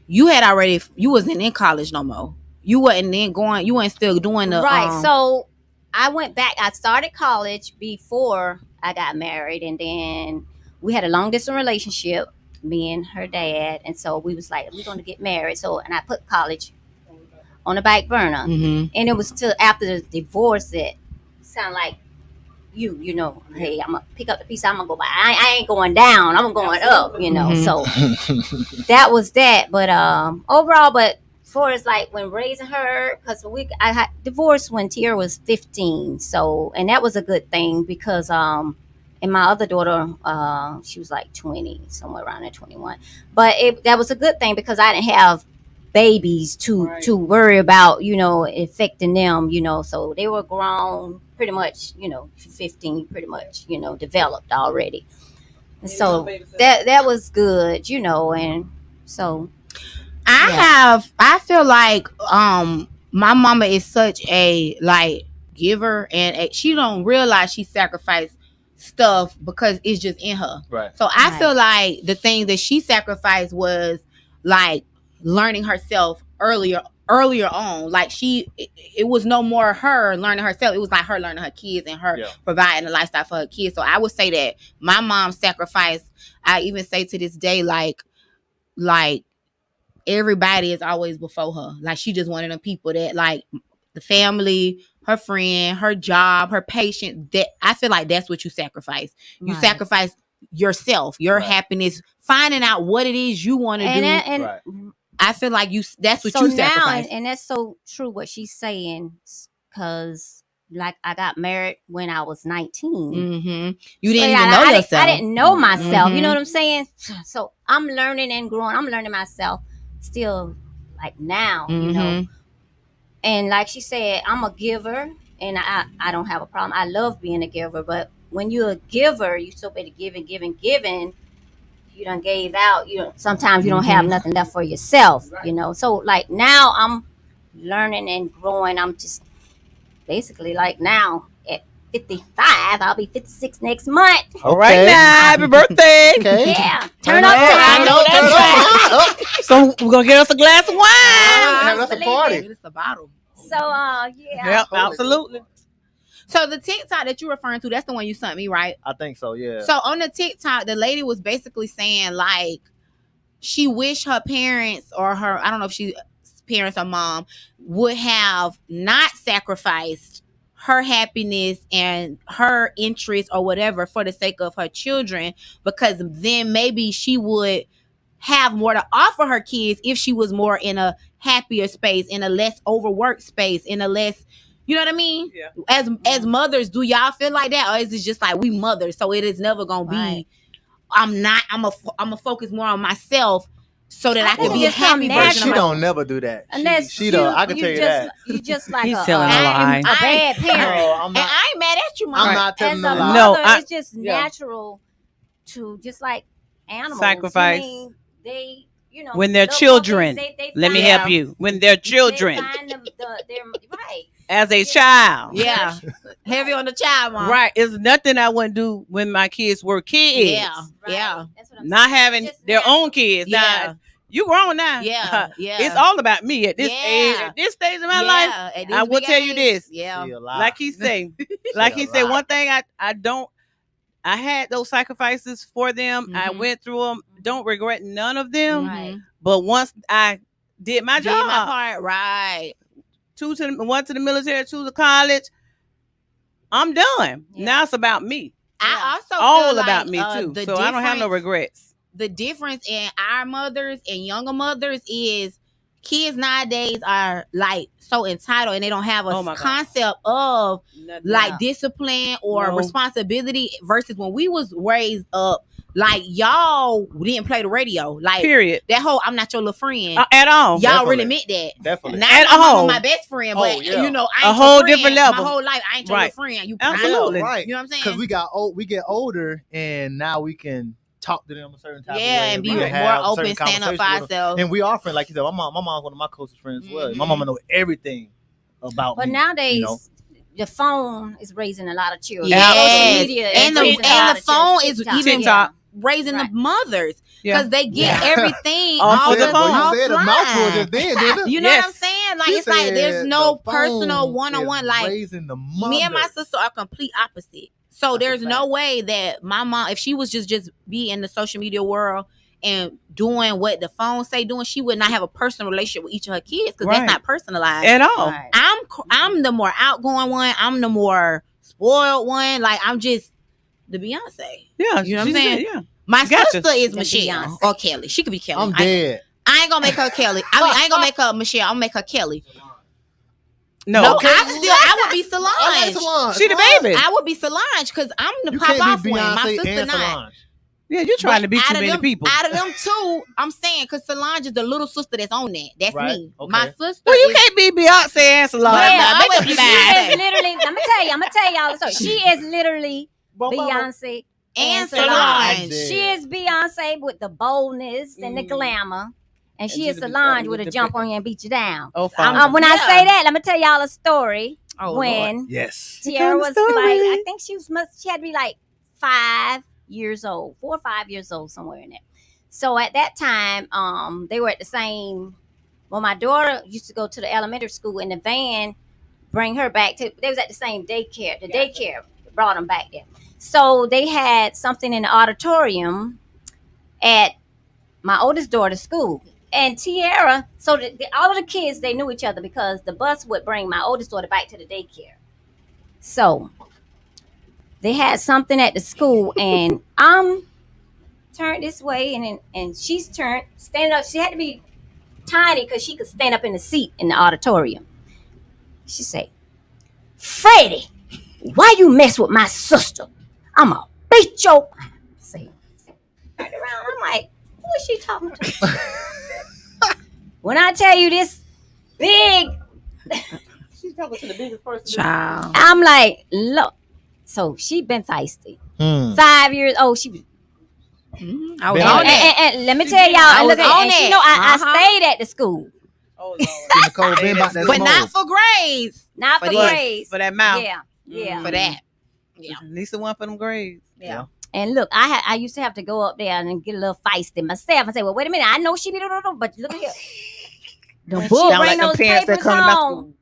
you wasn't in college no more. You weren't still doing the right. So I went back. I started college before I got married, and then we had a long distance relationship, me and her dad, and so we was like, we're going to get married. So, and I put college on the back burner, and it was till after the divorce that sounded like hey, I'm gonna pick up the piece. I'm gonna go by. I ain't going down. I'm going up. So that was that. But overall, but far as like when raising her, because I had divorced when Tiara was 15. So, and that was a good thing because and my other daughter, she was like 20, somewhere around there, 21. But that was a good thing because I didn't have babies to worry about, affecting them, so they were grown pretty much, 15, pretty much, developed already. And so that was good, and so I feel like my mama is such a like giver, and she don't realize she sacrificed stuff because it's just in her. Right. So I feel like the thing that she sacrificed was like learning herself earlier earlier on. Like it was no more her learning herself. It was like her learning her kids and her providing a lifestyle for her kids. So I would say that my mom sacrificed. I even say to this day, like everybody is always before her. Like she just one of them people that like the family, her friend, her job, her patient. That I feel like that's what you sacrifice. You sacrifice yourself, your happiness, finding out what it is you want to do. And I feel like that's what so you now, sacrifice. and that's so true what she's saying, because like I got married when I was 19. Mm-hmm. You didn't even know yourself. I didn't know myself. Mm-hmm. You know what I'm saying? So I'm learning and growing. I'm learning myself still, like now, you know. And like she said, I'm a giver, and I don't have a problem. I love being a giver, but when you're a giver, you're so better giving. You done gave out. Sometimes you don't have nothing left for yourself. You know. So like now, I'm learning and growing. I'm just basically like now at 55, I'll be 56 next month. All right now, happy birthday. Okay. Yeah, turn up time. I know that's right. So we're gonna get us a glass of wine. Have us a party. It's a bottle. So yeah. Yep, absolutely. So the TikTok that you're referring to, that's the one you sent me, right? I think so, yeah. So on the TikTok, the lady was basically saying like she wished her parents or her, I don't know if she parents or mom would have not sacrificed her happiness and her interest or whatever for the sake of her children, because then maybe she would have more to offer her kids if she was more in a happier space, in a less overworked space, in a less, you know what I mean? Yeah. As mothers, do y'all feel like that, or is it just like we mothers, so it is never gonna be? I'm a focus more on myself so that I can be a happy version of She myself. don't never do that. Unless she don't. I can tell you that. You just like He's a telling a lie. bad parent. No, I'm And not. I ain't mad at you, mom. I'm not telling As no a lie. No, mother, it's just yeah. natural to just like animals. Sacrifice. I mean, they, When they're little children. puppies, they Let me find- help you. When they're children, They find their right. as a child. Yeah, heavy on the child, mom. Right. It's nothing I wouldn't do when my kids were kids. Yeah, Right. yeah, That's what I'm Not saying. having It's just their natural. own kids. yeah, Now, you grown now. yeah, yeah. It's all about me at this Yeah. age, at this stage of my life. at this I will big tell you age. this. Yeah, She a lie. Like he say, one thing I had those sacrifices for them. I Mhm. went through them. Don't regret none of them. Right. But once I did my Did job, my part right. one to the military, two to college, I'm done. Yeah. Now it's about me. I also All feel about like, me too. the So I don't have no difference- regrets. The difference in our mothers and younger mothers is kids nowadays are like so entitled, and they don't have Oh a my God. concept of like Yeah. discipline or No. responsibility versus when we was raised up. Like y'all didn't play the radio. Like Period. that whole "I'm not your little friend." At all. Y'all Definitely. really meant that. Definitely. Now At my mama all. my best friend, Oh, but yeah. I ain't A your whole friend. different level. My whole life, I ain't your Right. little friend. You Absolutely. Right. You know what I'm saying? Because we get older, and now we can talk to them a certain type of way. Yeah, and be We more can have open, certain stand up for conversations with them. ourselves. And we are friends, like you said. My mom's one of my closest friends as well. My Mhm. mama know everything about But me. nowadays, you know? the phone is raising a lot of children. Yes. Social media And is the- raising a and lot the of phone children. is TikTok. even- TikTok. Raising Right. the mothers Yeah. because they get Yeah. everything Off off of the the phone. Well, you said a mouthful offline. just then, didn't You know Yes. what I'm saying? Like She it's like there's said no the personal phone one-on-one. is Like raising the me and my mothers. sister are complete opposite. So That's a there's no fact. way that my mom, if she was just be in the social media world and doing what the phone say doing, she would not have a personal relationship with each of her kids because Right. that's not personalized. At all. Right. I'm the more outgoing one. I'm the more spoiled one. Like I'm just the Beyonce. Yeah. You know what I'm she saying? said, yeah. My Gotcha. sister is The Michelle Beyonce. or Kelly. She could be Kelly. I'm dead. I ain't gonna make her Kelly. I mean, I ain't gonna make her Michelle. I'm gonna make her Kelly. No. No, I would be Solange. I like Solange. She the baby. I would be Solange because I'm the You pop off can't be one. My Beyonce sister and not. Solange. Yeah, you're trying to But be out too of many them- people. Out of them two, I'm saying because Solange is the little sister that's on that. That's Right, me. okay. My sister. Well, you is, can't be Beyonce and Solange. Well, now. I Make would up be your She mind. is literally. I'm gonna tell y'all the story. She is literally Beyonce and Solange. Solange. She is Beyonce with the boldness and the glamour, and she is she's a- Solange with with a the jump big- on you and beat you down. Oh, fine. When I Yeah. say that, let me tell y'all a story. Oh, when Yes. Tiara Tell was the like, story. I think she had to be like 5 years old, 4 or 5 years old, somewhere in there. So at that time, they were at the same Well, my daughter used to go to the elementary school in the van, bring her back to. They was at the same daycare. The daycare brought them back there. So they had something in the auditorium at my oldest daughter's school. And Tiara, so all of the kids, they knew each other because the bus would bring my oldest daughter back to the daycare. So they had something at the school, and I'm turned this way, and she's turned, standing up. She had to be tiny because she could stand up in the seat in the auditorium. She said, Freddie, why you mess with my sister? I'm going to beat your... See, turned around, I'm like, who is she talking to? When I tell you this big... She's talking to the biggest person. Child. I'm like, look. So she been feisty. 5 years old. She was... I was on that. And let me tell y'all, I was look at, on and it. she know I stayed at the school. Oh, Lord. Nicole been about that But smoke. not for grades. Not for this. grades. For that mouth. Yeah. For that. Yeah. At least the one for them grades. Yeah. And look, I used to have to go up there and get a little feisty myself and say, well, wait a minute, I know she be but look at here. The book Sound bring like them those parents that papers come to my home.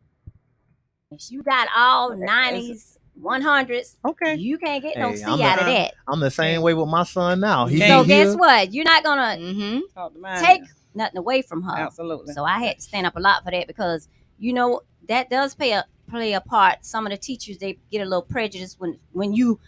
You got all 90s, 100s. Okay. You can't get no Hey, C I'm out the- of that. I'm the same way with my son now. He So be guess here. what? You're not gonna Talk to mine. take nothing away from her. Absolutely. So I had to stand up a lot for that because that does play a part. Some of the teachers, they get a little prejudice when you're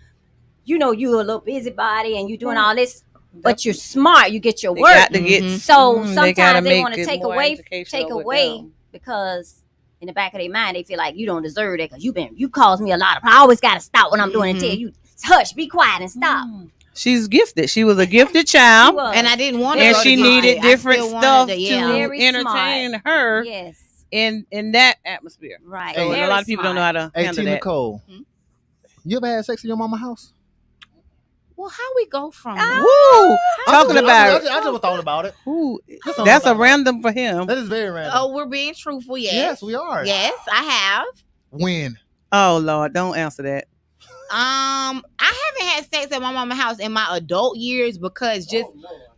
a little busybody and you're doing all this, but you're smart. You get your They work. got to get. So they gotta sometimes they make want to it take more away educational with them. because in the back of their mind they feel like you don't deserve that because you caused me a lot of. I always got to stop what I'm doing and tell you, hush, be quiet and stop. She's gifted. She was a gifted child. She was. And I didn't want to. And go she to needed college. I different still stuff wanted to Very entertain smart. her Yes, in that atmosphere. right. So Very a lot of people don't know smart. how to Hey, handle T. that. Nicole, you ever had sex in your mama's house? Well, how we go from Woo! Talking about I just thought about it. who? Just thought That's a about it. random for him. That is very random. Oh, we're being truthful. Yes. Yes, we are. Yes, I have. When? Oh Lord, don't answer that. I haven't had sex at my mama's house in my adult years because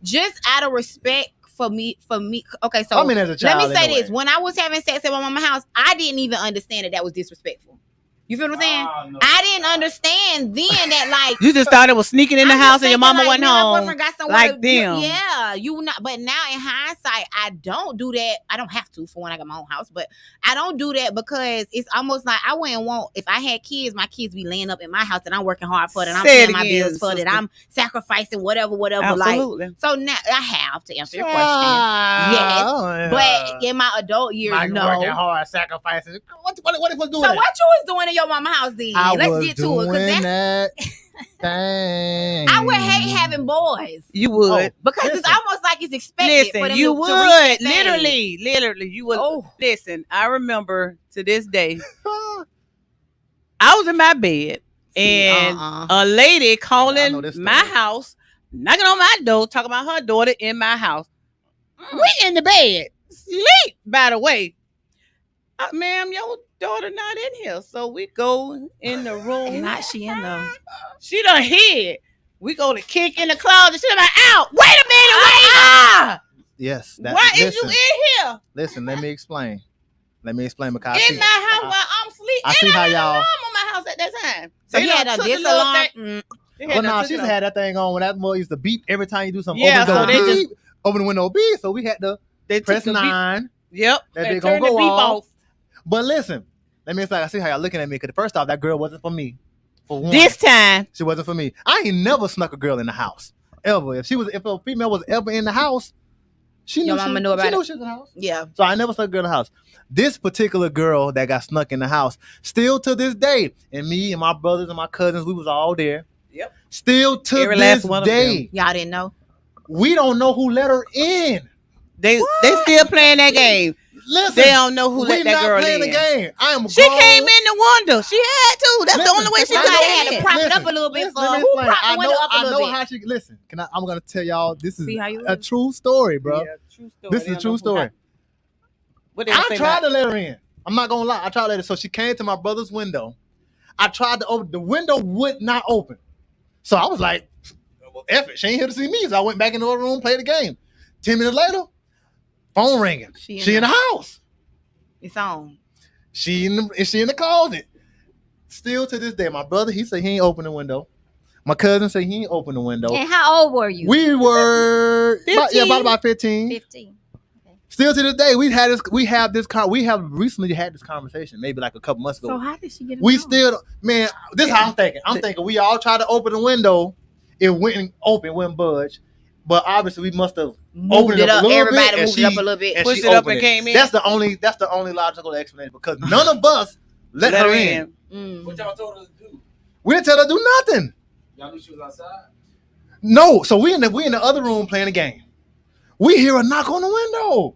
just out of respect for me. Okay, so I mean, as a let child. me say anyway. this: when I was having sex at my mama's house, I didn't even understand that was disrespectful. You feel what I'm saying? No. I didn't understand then that like. You just thought it was sneaking in the I'm house just and your thinking, mama wasn't man, my home. boyfriend got somewhere like to- them. Yeah, you not. But now in hindsight, I don't do that. I don't have to for when I got my own house, but I don't do that because it's almost like I wouldn't want. If I had kids, my kids be laying up in my house, and I'm working hard for it, and I'm Say it paying my again, bills for it, and sister. I'm sacrificing whatever. Absolutely. Like so now I have to answer your question. Ah, But in my adult years, Like no. working hard, sacrificing. What was doing So that? what you was doing in your mama house then? I Let's was get to it. doing 'Cause that thing. I would hate having boys You would. because it's Listen. almost like it's expected for Listen, them you to would. reach that phase. Literally, you would. Oh. Listen, I remember to this day, I was in my bed and a lady I know calling this my story. house, knocking on my door, talking about her daughter in my house. We in the bed, sleep, by the way. Ma'am, your daughter not in here. So we go in the room. Not she in though. She done hid. We go to kick in the closet. She like, out. Wait a minute, wait. Yes. Why is you in here? Listen, let me explain. Because I In see, my house while I'm sleeping. I see and how I had y'all- a mom on my house at that time. So They he done had a took the this little alarm. thing- they well, done nah, took she it just off. had that thing on when that boy used to beep every time you do something. Yeah, open the so door, they just- beep, open the window, beep. So we had to They took press the beep- 9. Yep. That and bitch gonna turn the go beep off. off. But listen, let me explain. I see how y'all looking at me. Because first off, that girl wasn't for me. For one, This time, she wasn't for me. I ain't never snuck a girl in the house ever. If a female was ever in the house, she knew Your she, mama knew about she it. knew she was in the house. Yeah. So I never snuck a girl in the house. This particular girl that got snuck in the house, still to this day, and me and my brothers and my cousins, we was all there. Yep. Still to Every this last one of day, Y'all didn't know. we don't know who let her in. they still playing that game. Listen, They don't know who we let that not girl playing in. the game. I am. She grown. came in the window. She had to. That's the Listen, only way she I got know- had to in. prop it up a little bit listen, for let me who explain. propped the I window know, up a I little know bit. how she. Listen, I'm gonna tell y'all. This is See how you a look? true story, bro. Yeah, true story. This is They a don't true know who story. got- What they I say tried about- to let her in. I'm not gonna lie. I tried to let her. So she came to my brother's window. I tried to open. The window would not open. So I was like, well, F it. She ain't here to see me. So I went back into her room, played the game. 10 minutes later, Phone ringing. She in the house. It's on. She in the closet. Still to this day, my brother, he said he ain't open the window. My cousin said he ain't open the window. And how old were you? We were 15? about 15. 15. Still to this day, we have recently had this conversation, maybe like a couple months ago. So how did she get it? We still, man, this is how I'm thinking. I'm thinking we all tried to open the window. It wouldn't open, wouldn't budge. But obviously we must have opened it up a little Everybody bit. moved it up a little bit. Pushed it up and came in. That's the only logical explanation because none of us let her in. What y'all told her to do? We didn't tell her to do nothing. Y'all knew she was outside? No, so we in the other room playing a game. We hear a knock on the window.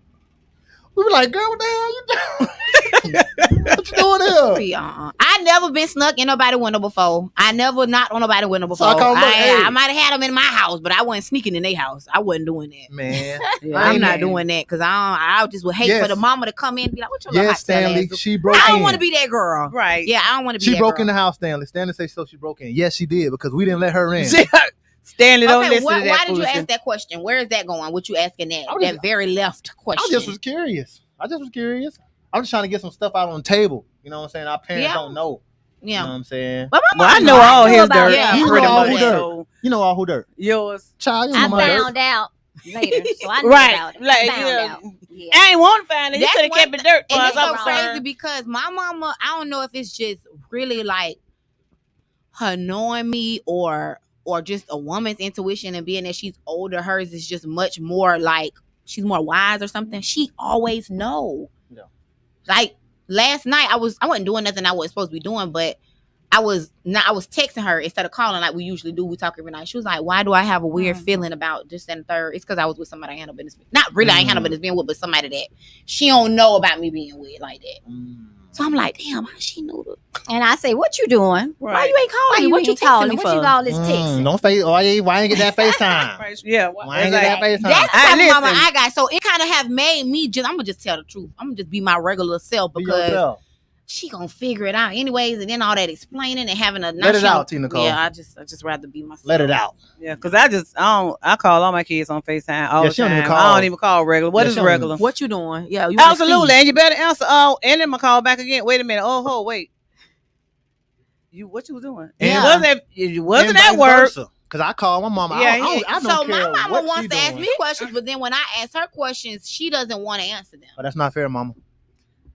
We were like, girl, what the hell you doing? What you doing here? I never been snuck in nobody's window before. I never knocked on nobody's window before. So I might have had them in my house, but I wasn't sneaking in their house. I wasn't doing that. Man, I'm not doing that because I just would hate for the mama to come in and be like, what your little hot Stanley, ass? she broke I don't in. want to be that girl. Right. Yeah, I don't want to be She that broke girl. in the house, Stanley. Stanley say so she broke in. Yes, she did because we didn't let her in. Stanley, don't Okay, listen to that. why did you foolishness. ask that question? Where is that going? What you asking that? I was That just- very left question. I just was curious. I'm just trying to get some stuff out on the table. You know what I'm saying? Our parents Yeah. don't know. Yeah. You know what I'm saying? But my Well, I mom know knows. all his about dirt. that. You Pretty know all much. who dirt. So, You know all who dirt. yours. Child, you I know my dirt. found out later, so I knew Right. about it. Like, Found yeah. out. Yeah. I ain't want to find it. You That's could have one kept it dirt. And As it's far so as I'm crazy concerned. because my mama, I don't know if it's just really like her knowing me or just a woman's intuition and being that she's older, hers is just much more like she's more wise or something. She always know. Yeah. Like last night I wasn't doing nothing I wasn't supposed to be doing, but I was texting her instead of calling like we usually do. We talk every night. She was like, why do I have a weird feeling about this and third? It's because I was with somebody I handle business. Not really I ain't handle business being with, but somebody that she don't know about me being with like that. So I'm like, damn, how she knew the And I say, what you doing? why Right. you ain't calling Why me? you What you ain't calling? texting me What for? you all this texting? Don't face. Why ain't get that FaceTime? Right. Yeah. Why ain't get that FaceTime? That's the I- type of mama listen. I got. So it kind of have made me I'm gonna just tell the truth. I'm gonna just be my regular self Be because yourself. she gonna figure it out anyways, and then all that explaining and having a Let it out, Tina Cole. Yeah, I just rather be myself. Let it out. Yeah, because I call all my kids on FaceTime all Yeah, the she don't time. even call- I don't even call regular. What Yeah, is she don't regular? What you doing? Yeah, you wanna Absolutely, see. and you better answer. Oh, and then I call back again. Wait a minute. Oh, wait. What you was doing? And- You wasn't at work. Because I call my mama. Yeah, I don't So care my mama what wants she to ask doing. me questions, but then when I ask her questions, she doesn't want to answer them. Oh, that's not fair, mama.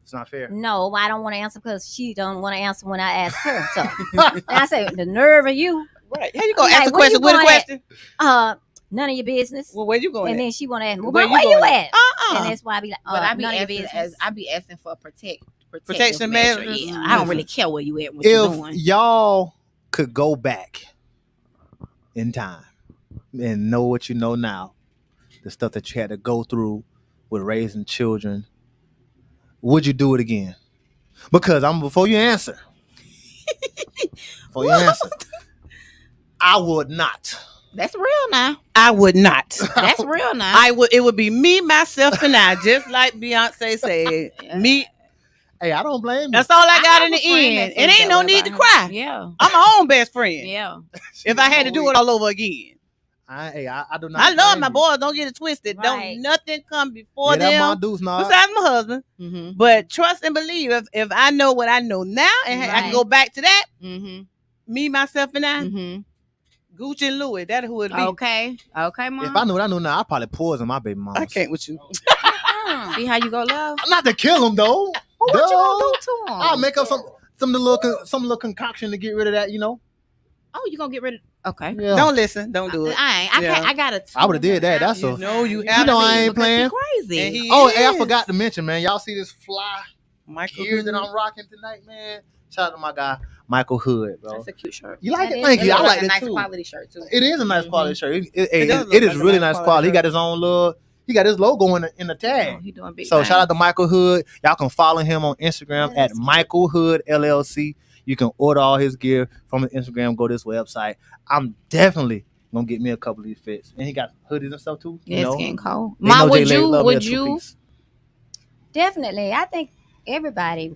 It's not fair. No, I don't want to answer because she don't want to answer when I ask her. So and I say, the nerve of you. Right. How you gonna Like, ask a where you question with a going question? None of your business. Well, where you going? And at? then she want to ask me, Where where you you going at? at? And that's why I be like, But I be none of your asking business. I be asking for Protection protection measures. measures. Yeah, I don't really care where you at, what you If doing. y'all could go back in time and know what you know now, the stuff that you had to go through with raising children, would you do it again? Because before you answer, I would not. That's real now. I would not. That's real now. I would. It would be me, myself, and I, just like Beyonce said. Me. Hey, I don't blame you. That's all I got have in a the friend end. that It feels ain't that no way need to about cry. her. Yeah. I'm my own best friend. Yeah. If I had to do it all over again. I do not. I love blame my you. boys. Don't get it twisted. Right. Don't nothing come before Yeah, that's my them. deuce, nah. Besides my husband. Mm-hmm. But trust and believe. If I know what I know now, and I can Right. go back to that, Mm-hmm. me, myself, and I, Mm-hmm. Gucci and Louis. That's who it be. Okay. Okay, mom. If I knew what I knew now, I'd probably poison my baby mama. I can't with you. See how you go, love? Not to kill him though. Well, what you gonna do to him? I'll make up some little concoction to get rid of that. You know. Oh, you gonna get rid of? Okay. Yeah. Don't listen. Don't do it. I ain't. I Yeah. can't. I gotta. I would've did that. That's You a- know you You have know to I be, ain't because he playing. crazy. and he Oh, hey, I is. forgot to mention, man. Y'all see this fly Michael gear that Hood. I'm rocking tonight, man? Shout out to my guy Michael Hood, bro. That's a cute shirt. You like That it? is Thank you. I It's like a it nice too. quality shirt too. It is a nice Mhm. quality shirt. does It look is like a really nice nice quality quality. He shirt. got his own little. He got his logo in the Oh, tag. he doing big. So things. shout out to Michael Hood. Y'all can follow him on Instagram at Michael Hood LLC. You can order all his gear from his Instagram. Go to this website. I'm definitely gonna get me a couple of these fits, and he got hoodies and stuff too. Yeah, You it's know, getting cold. They know Mom, Jay would Lay you? love me a Would two you? piece. Definitely. I think everybody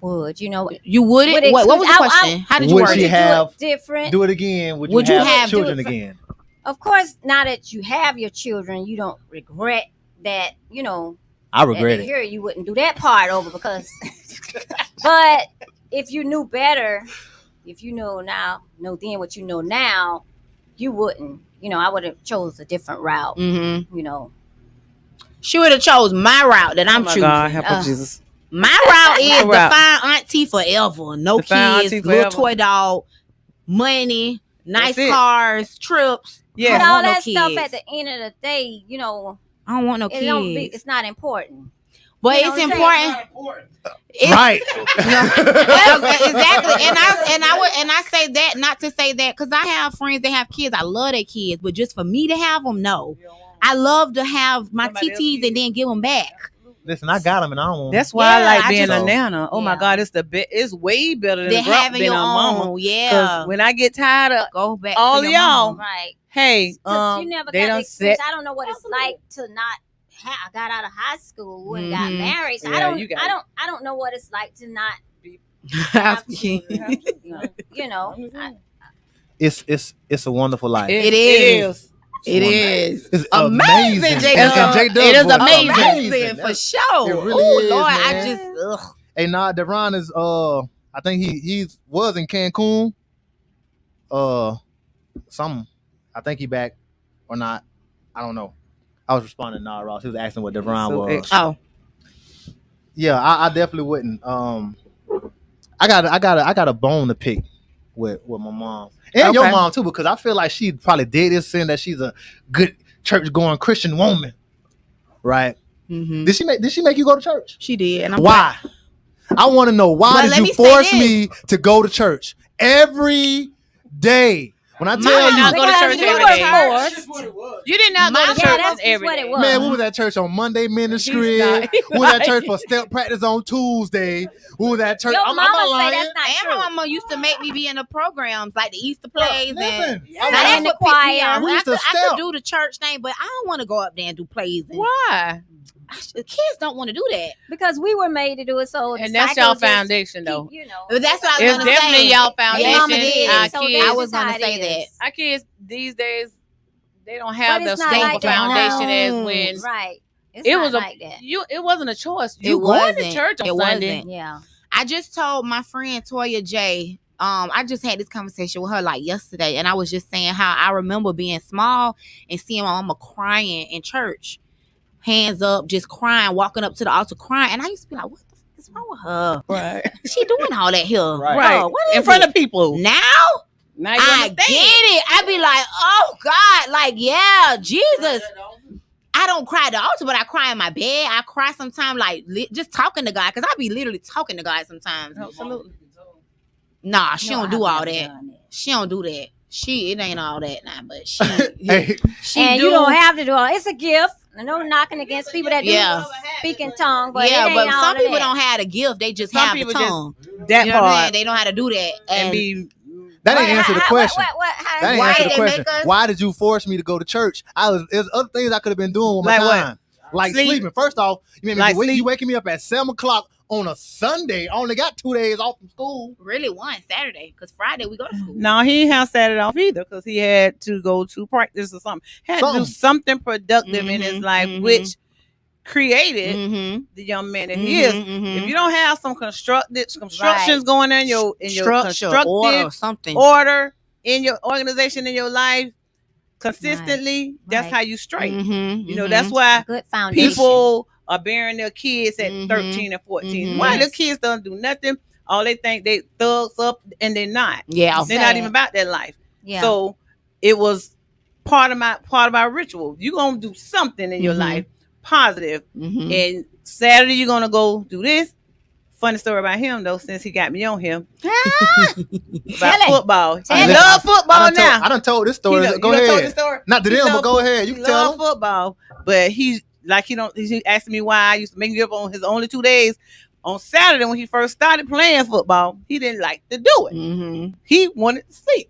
would. You know, You would Would it? it- What was the I- question? How did you Would word she it? have- do it different. Do it again. Would you have- children do it for- again? Of course, now that you have your children, you don't regret that I regret it. here you wouldn't do that part over because. But if you knew better, if you know then what you know now, you wouldn't. I would have chose a different route. She would have chose my route that I'm choosing. God, help her, Jesus. My route is My route. the fine auntie forever. No The fine kids, auntie little forever. toy dog, money, nice That's it. cars, trips. Yeah. I But don't all want no that stuff kids. at the end of the day, I don't want no kids. it's not important. But you know it's what I'm important. important. It's- Right. Exactly. And I say that not to say that because I have friends that have kids. I love their kids, but just for me to have them, no. I love to have my Somebody else TTs and then give them back. Listen, I got them and I don't want 'em. That's why I Yeah, like I being just- a nana. Oh my Yeah. God, it's way better than They're having being your a mama. own. Yeah. Because when I get tired of Go back. all to of your y'all, mama. Right. hey, Because you never they got the don't experience. set. I don't know what it's like to not. I got out of high school and got Mhm. married. So Yeah, you got it. I don't know what it's like to not. It's a wonderful life. It is. It wonderful. is. It's amazing, amazing. J-Dub. And J-Dub It is was amazing for sure. It really Oh is, Lord, man. I just Hey, nah, Deron is I think he was in Cancun. I think he back or not. I don't know. I was responding to Nah Ross. He was asking what Deron So was. oh. Yeah, I definitely wouldn't. I got a bone to pick with my mom and your Okay. mom too, because I feel like she probably did this saying that she's a good church going Christian woman, right? Mm-hmm. Did she make you go to church? She did. And I'm Why? I want to know why Well, did let you me say force this. me to go to church every day? When I My tell mom you, Go to Because church you every were day. forced. That's just what it was. You did not go My- to Yeah, church that's just every what it day. was. man, we was at church on Monday ministry. not. We was at church for step practice on Tuesday. We was at church. Your I'm mama not say lying. that's not And true. my mama used to make me be in the programs like the Easter plays and Listen, now I that's in the what pissed me choir. off. We I used to could step. do the church thing, but I don't want to go up there and do plays. And Why? the kids don't want to do that. Because we were made to do it. So And the that's cycle y'all just foundation, though. keep, But that's what I was It's gonna definitely say. y'all Your mama foundation. did. Our So kids, I was that's gonna how it say is. that. our kids these days, they don't have But the it's not strong like that. foundation as No. when Right. It's it not was like that. it wasn't a choice. It You going to wasn't. church on It Sunday. wasn't. Yeah. I just told my friend Toya J. I just had this conversation with her like yesterday, and I was just saying how I remember being small and seeing my mama crying in church, hands up, just crying, walking up to the altar crying, and I used to be like, "What the fuck is wrong with her? Right. She doing all that here, Right. What is In front it? of people. Now Now you I understand. get it. I be like, oh God, like yeah, Jesus. I don't cry at the altar, but I cry in my bed. I cry sometimes, like just talking to God, because I be literally talking to God sometimes. Absolutely. Nah, she No, don't do I've all never that. done it. She don't do that. It ain't all that now, but she Hey, she And do. you don't have to do all. It's a gift. No knocking against people that do Yeah. speak in tongue, but yeah, it ain't but all some of people that. don't have the gift. They just Some have the people just- tongue. That You know what I'm saying? part They know how to do that. and And be that didn't answer the question. How- That didn't Why answer the they question. make us- Why did you force me to go to church? There's other things I could have been doing with my Like what? time. Like Sleep. sleeping. First off, you made me Like you sleep. waking me up at 7:00 on a Sunday. I only got 2 days off from school. really one Saturday, because Friday we go to school. no, he didn't have Saturday off either because he had to go to practice or something. Had to do something productive in his Mhm, life, mhm. which created Mm-hmm. the young man that he is. If you don't have some constructions Right. going on in your structure, constructive order, something. order in your organization in your life consistently, that's Right. how you straight. Mm-hmm, You know, that's why Good foundation. people are bearing their kids at Mhm. 13 and 14. Mhm. Why the Yes. kids don't do nothing? All they think they thugs up and they're not. yeah. They're not Sad. even about that life. Yeah. So it was part of our ritual. You're gonna do something in your Mhm. life positive. Mhm. And Saturday you're gonna go do this. Funny story about him though, since he got me on him about Tell it. football. Tell He it. love football now. I done told this story. He Go done told ahead. the story. Not to He them, but love go ahead. You He can tell love them. football, but he's asking me why I used to make him up on his only 2 days. On Saturday when he first started playing football, he didn't like to do it. Mm-hmm. He wanted to sleep.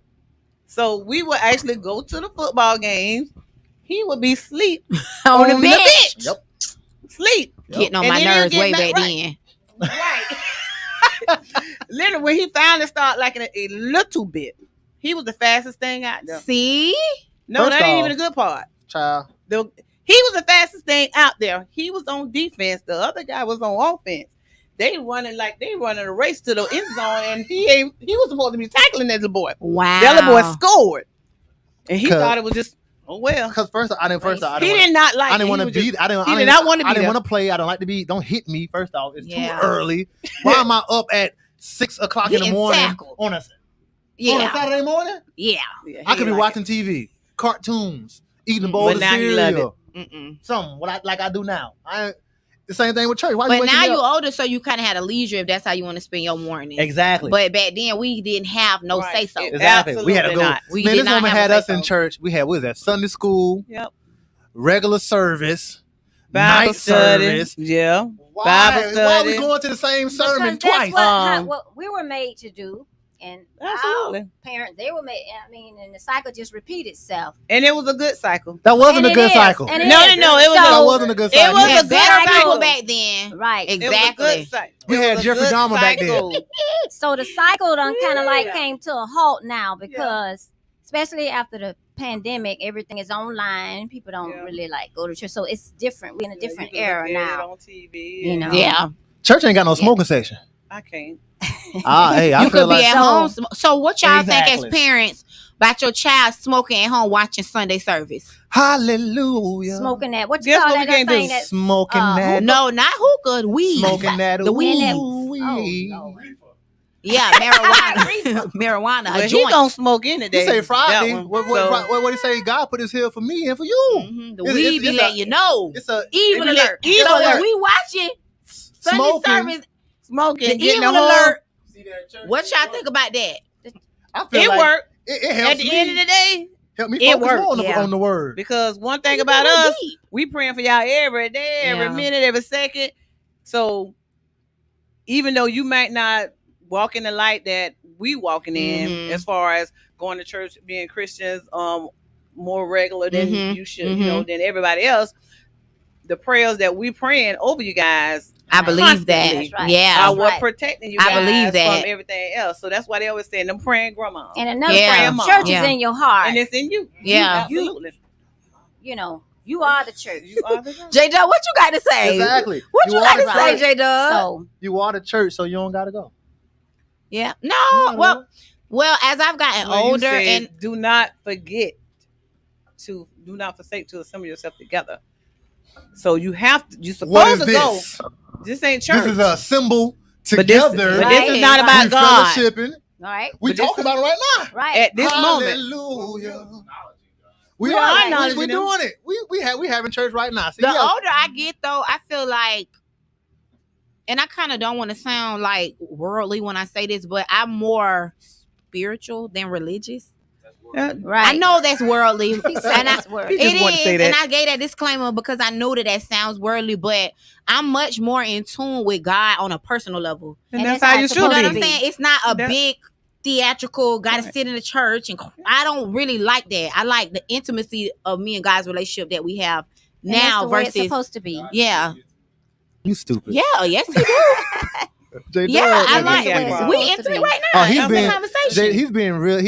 So we would actually go to the football games. He would be asleep On the bench. Yep. Sleep. Getting on And my then he'll nerves get way back back right. then. Right. Literally, when he finally started liking it a little bit, he was the fastest thing out there. See? No, First that ain't off- even the good part. Child. He was the fastest thing out there. He was on defense. The other guy was on offense. They running a race to the end zone, and he was supposed to be tackling that little boy. Wow. That little boy scored, and he 'Cause- thought it was just Well, because I didn't want to be. I didn't want to play. I don't like to be. Don't hit me. First off, it's too early. Why am I up at 6 o'clock in the morning on a Saturday morning? Yeah, I could be watching TV, cartoons, eating a bowl of cereal, something like I do now. The same thing with church. But now you're older, so you kind of had a leisure if that's how you want to spend your morning. Exactly. But back then we didn't have no say so. Exactly. We had to go. Man, this woman had us in church. We had what was that? Sunday school. Yep. Regular service. Bible night study. service. Yeah. Bible study. Why are we going to the same sermon twice? What we were made to do. And Absolutely. our parents, they were made. I mean, and the cycle just repeat itself. And it was a good cycle. That wasn't a good cycle. No, it was. That wasn't a good cycle. It was a better cycle back then. Right. Exactly. We had Jeffrey Dahmer back then. So the cycle done kind of like came to a halt now because, especially after the pandemic, everything is online. People don't really like go to church, so it's different. We're in a different era now. On TV. You know. Yeah. Church ain't got no smoking section. I can't. Hey, I you feel could like be at home. So what y'all think Exactly. as parents about your child smoking at home watching Sunday service? Hallelujah. Smoking that. What you Guess call what that? we can't thing do? that Smoking that. No, not hookah. Weed. Smoking that. The weed. weed. Yeah, marijuana. Marijuana. Well, A he joint. gonna smoke any day. He say Friday. That one. What he say? God put his here for me and for you. The It's- weed it's be a- letting you know. It's a Evil it's alert. evil So alert. if we watching Sunday Smoking. service, Smoking. the getting evil a whole- alert. See that church? What y'all think about that? I feel It like worked. It helps At the me. end of the day, Help me it focus worked, more on the, yeah. on the word. because one thing You about know us, deep. we praying for y'all every day, every Yeah. minute, every second. So even though you might not walk in the light that we walking in, Mhm. as far as going to church, being Christians, more regular than Mhm. you should, you know, than everybody else, the prayers that we praying over you guys, I believe that. Constantly. Right. Yeah. are what right. protecting you I guys believe that. from everything else. So that's why they always say them praying grandma. And another Yeah. thing, church Yeah. is in your heart. And it's in you. Yeah. Absolutely. You know, you are the church. You are the church. J Dub, what you got to say? Exactly. What you are got the to say, church. J Dub? So You are the church, so you don't gotta go. Yeah. No. Well, as I've gotten Well, you older said, and do not forsake to assemble yourself together. So you have to. You What is supposed to go. this? This ain't church. This is a symbol but this, together. but this is not Right. about We God. fellowshipping. all right, We But this talk is- about it right now. right. At this moment, Hallelujah. We We are are. acknowledging We them. doing it. We having church right now. See, the yeah. older I get, though, I feel like, and I kind of don't want to sound like worldly when I say this, but I'm more spiritual than religious. Right. I know that's worldly, and that's word. He just it wanted to say is, that. and I gave that disclaimer because I know that sounds worldly, but I'm much more in tune with God on a personal level. and And that's that's how how you it's You should know what be. I'm saying? It's not a That- big theatrical, gotta Right. sit in the church, and I don't really like that. I like the intimacy of me and God's relationship that we have And that's now the way versus it's supposed to be. yeah. You stupid. Yeah, yes, he do. J Yeah, Dub, I That's like the way it's it. supposed we to intimate be. right now. Oh, he's That's being- the conversation. He's being real.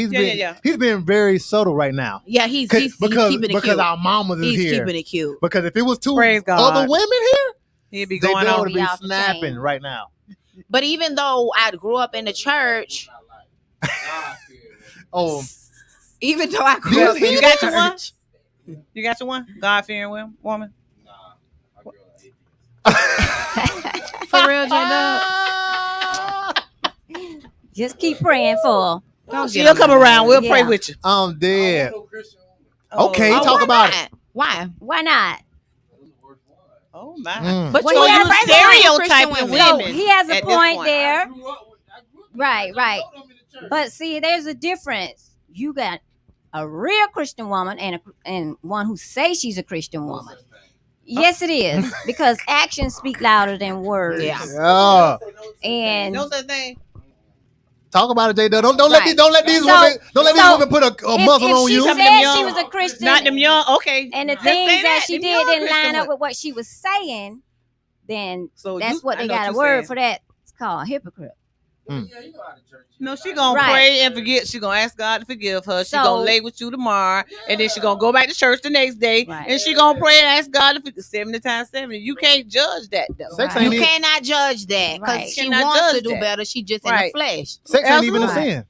He's being very subtle right now. Yeah, he's Because keeping it cute. our mamas is He's here. keeping it cute. Because if it was two Praise God. other women here, He'd be they going on. would be off the snapping chain. right now. But even though I grew up in the church, Oh, even though I grew These- up in these the got your one? church, You got your one? God fearing woman. for real, J Dub. Just keep praying for. Don't She'll come around. We'll pray Yeah. with you. I'm dead. Oh, Okay, oh, talk why about not? Why? Why not? Oh my! Mm. But Well, you he has are a stereotyping Christian women. So women he has a at this point point. there. Right, right. But see, there's a difference. You got a real Christian woman and one who says she's a Christian woman. Yes, it is because actions speak louder than words. Yeah. Yeah. And No such thing. Talk about it, J Dub. Don't Right. let these So- women so put a muzzle if on she you. Some of them said young- she was a Christian, Not them young. Okay. and the Let's say things that she Them did young didn't Christian line up women. with what she was saying, then So that's you- what I they know got a you word saying. for that. It's called hypocrite. Mm. Yeah, you go out of church. No, she gonna Right. pray and forget. She gonna ask God to forgive her. She So- gonna lay with you tomorrow, and then she gonna go back to church the next day, Right. and she gonna pray and ask God to forgive 70 times 70. You can't judge that though. Sex You ain't even, cannot judge that because Right. she Cannot wants to judge do that. better. She just in the Right. flesh. sex ain't even a Absolutely. sin.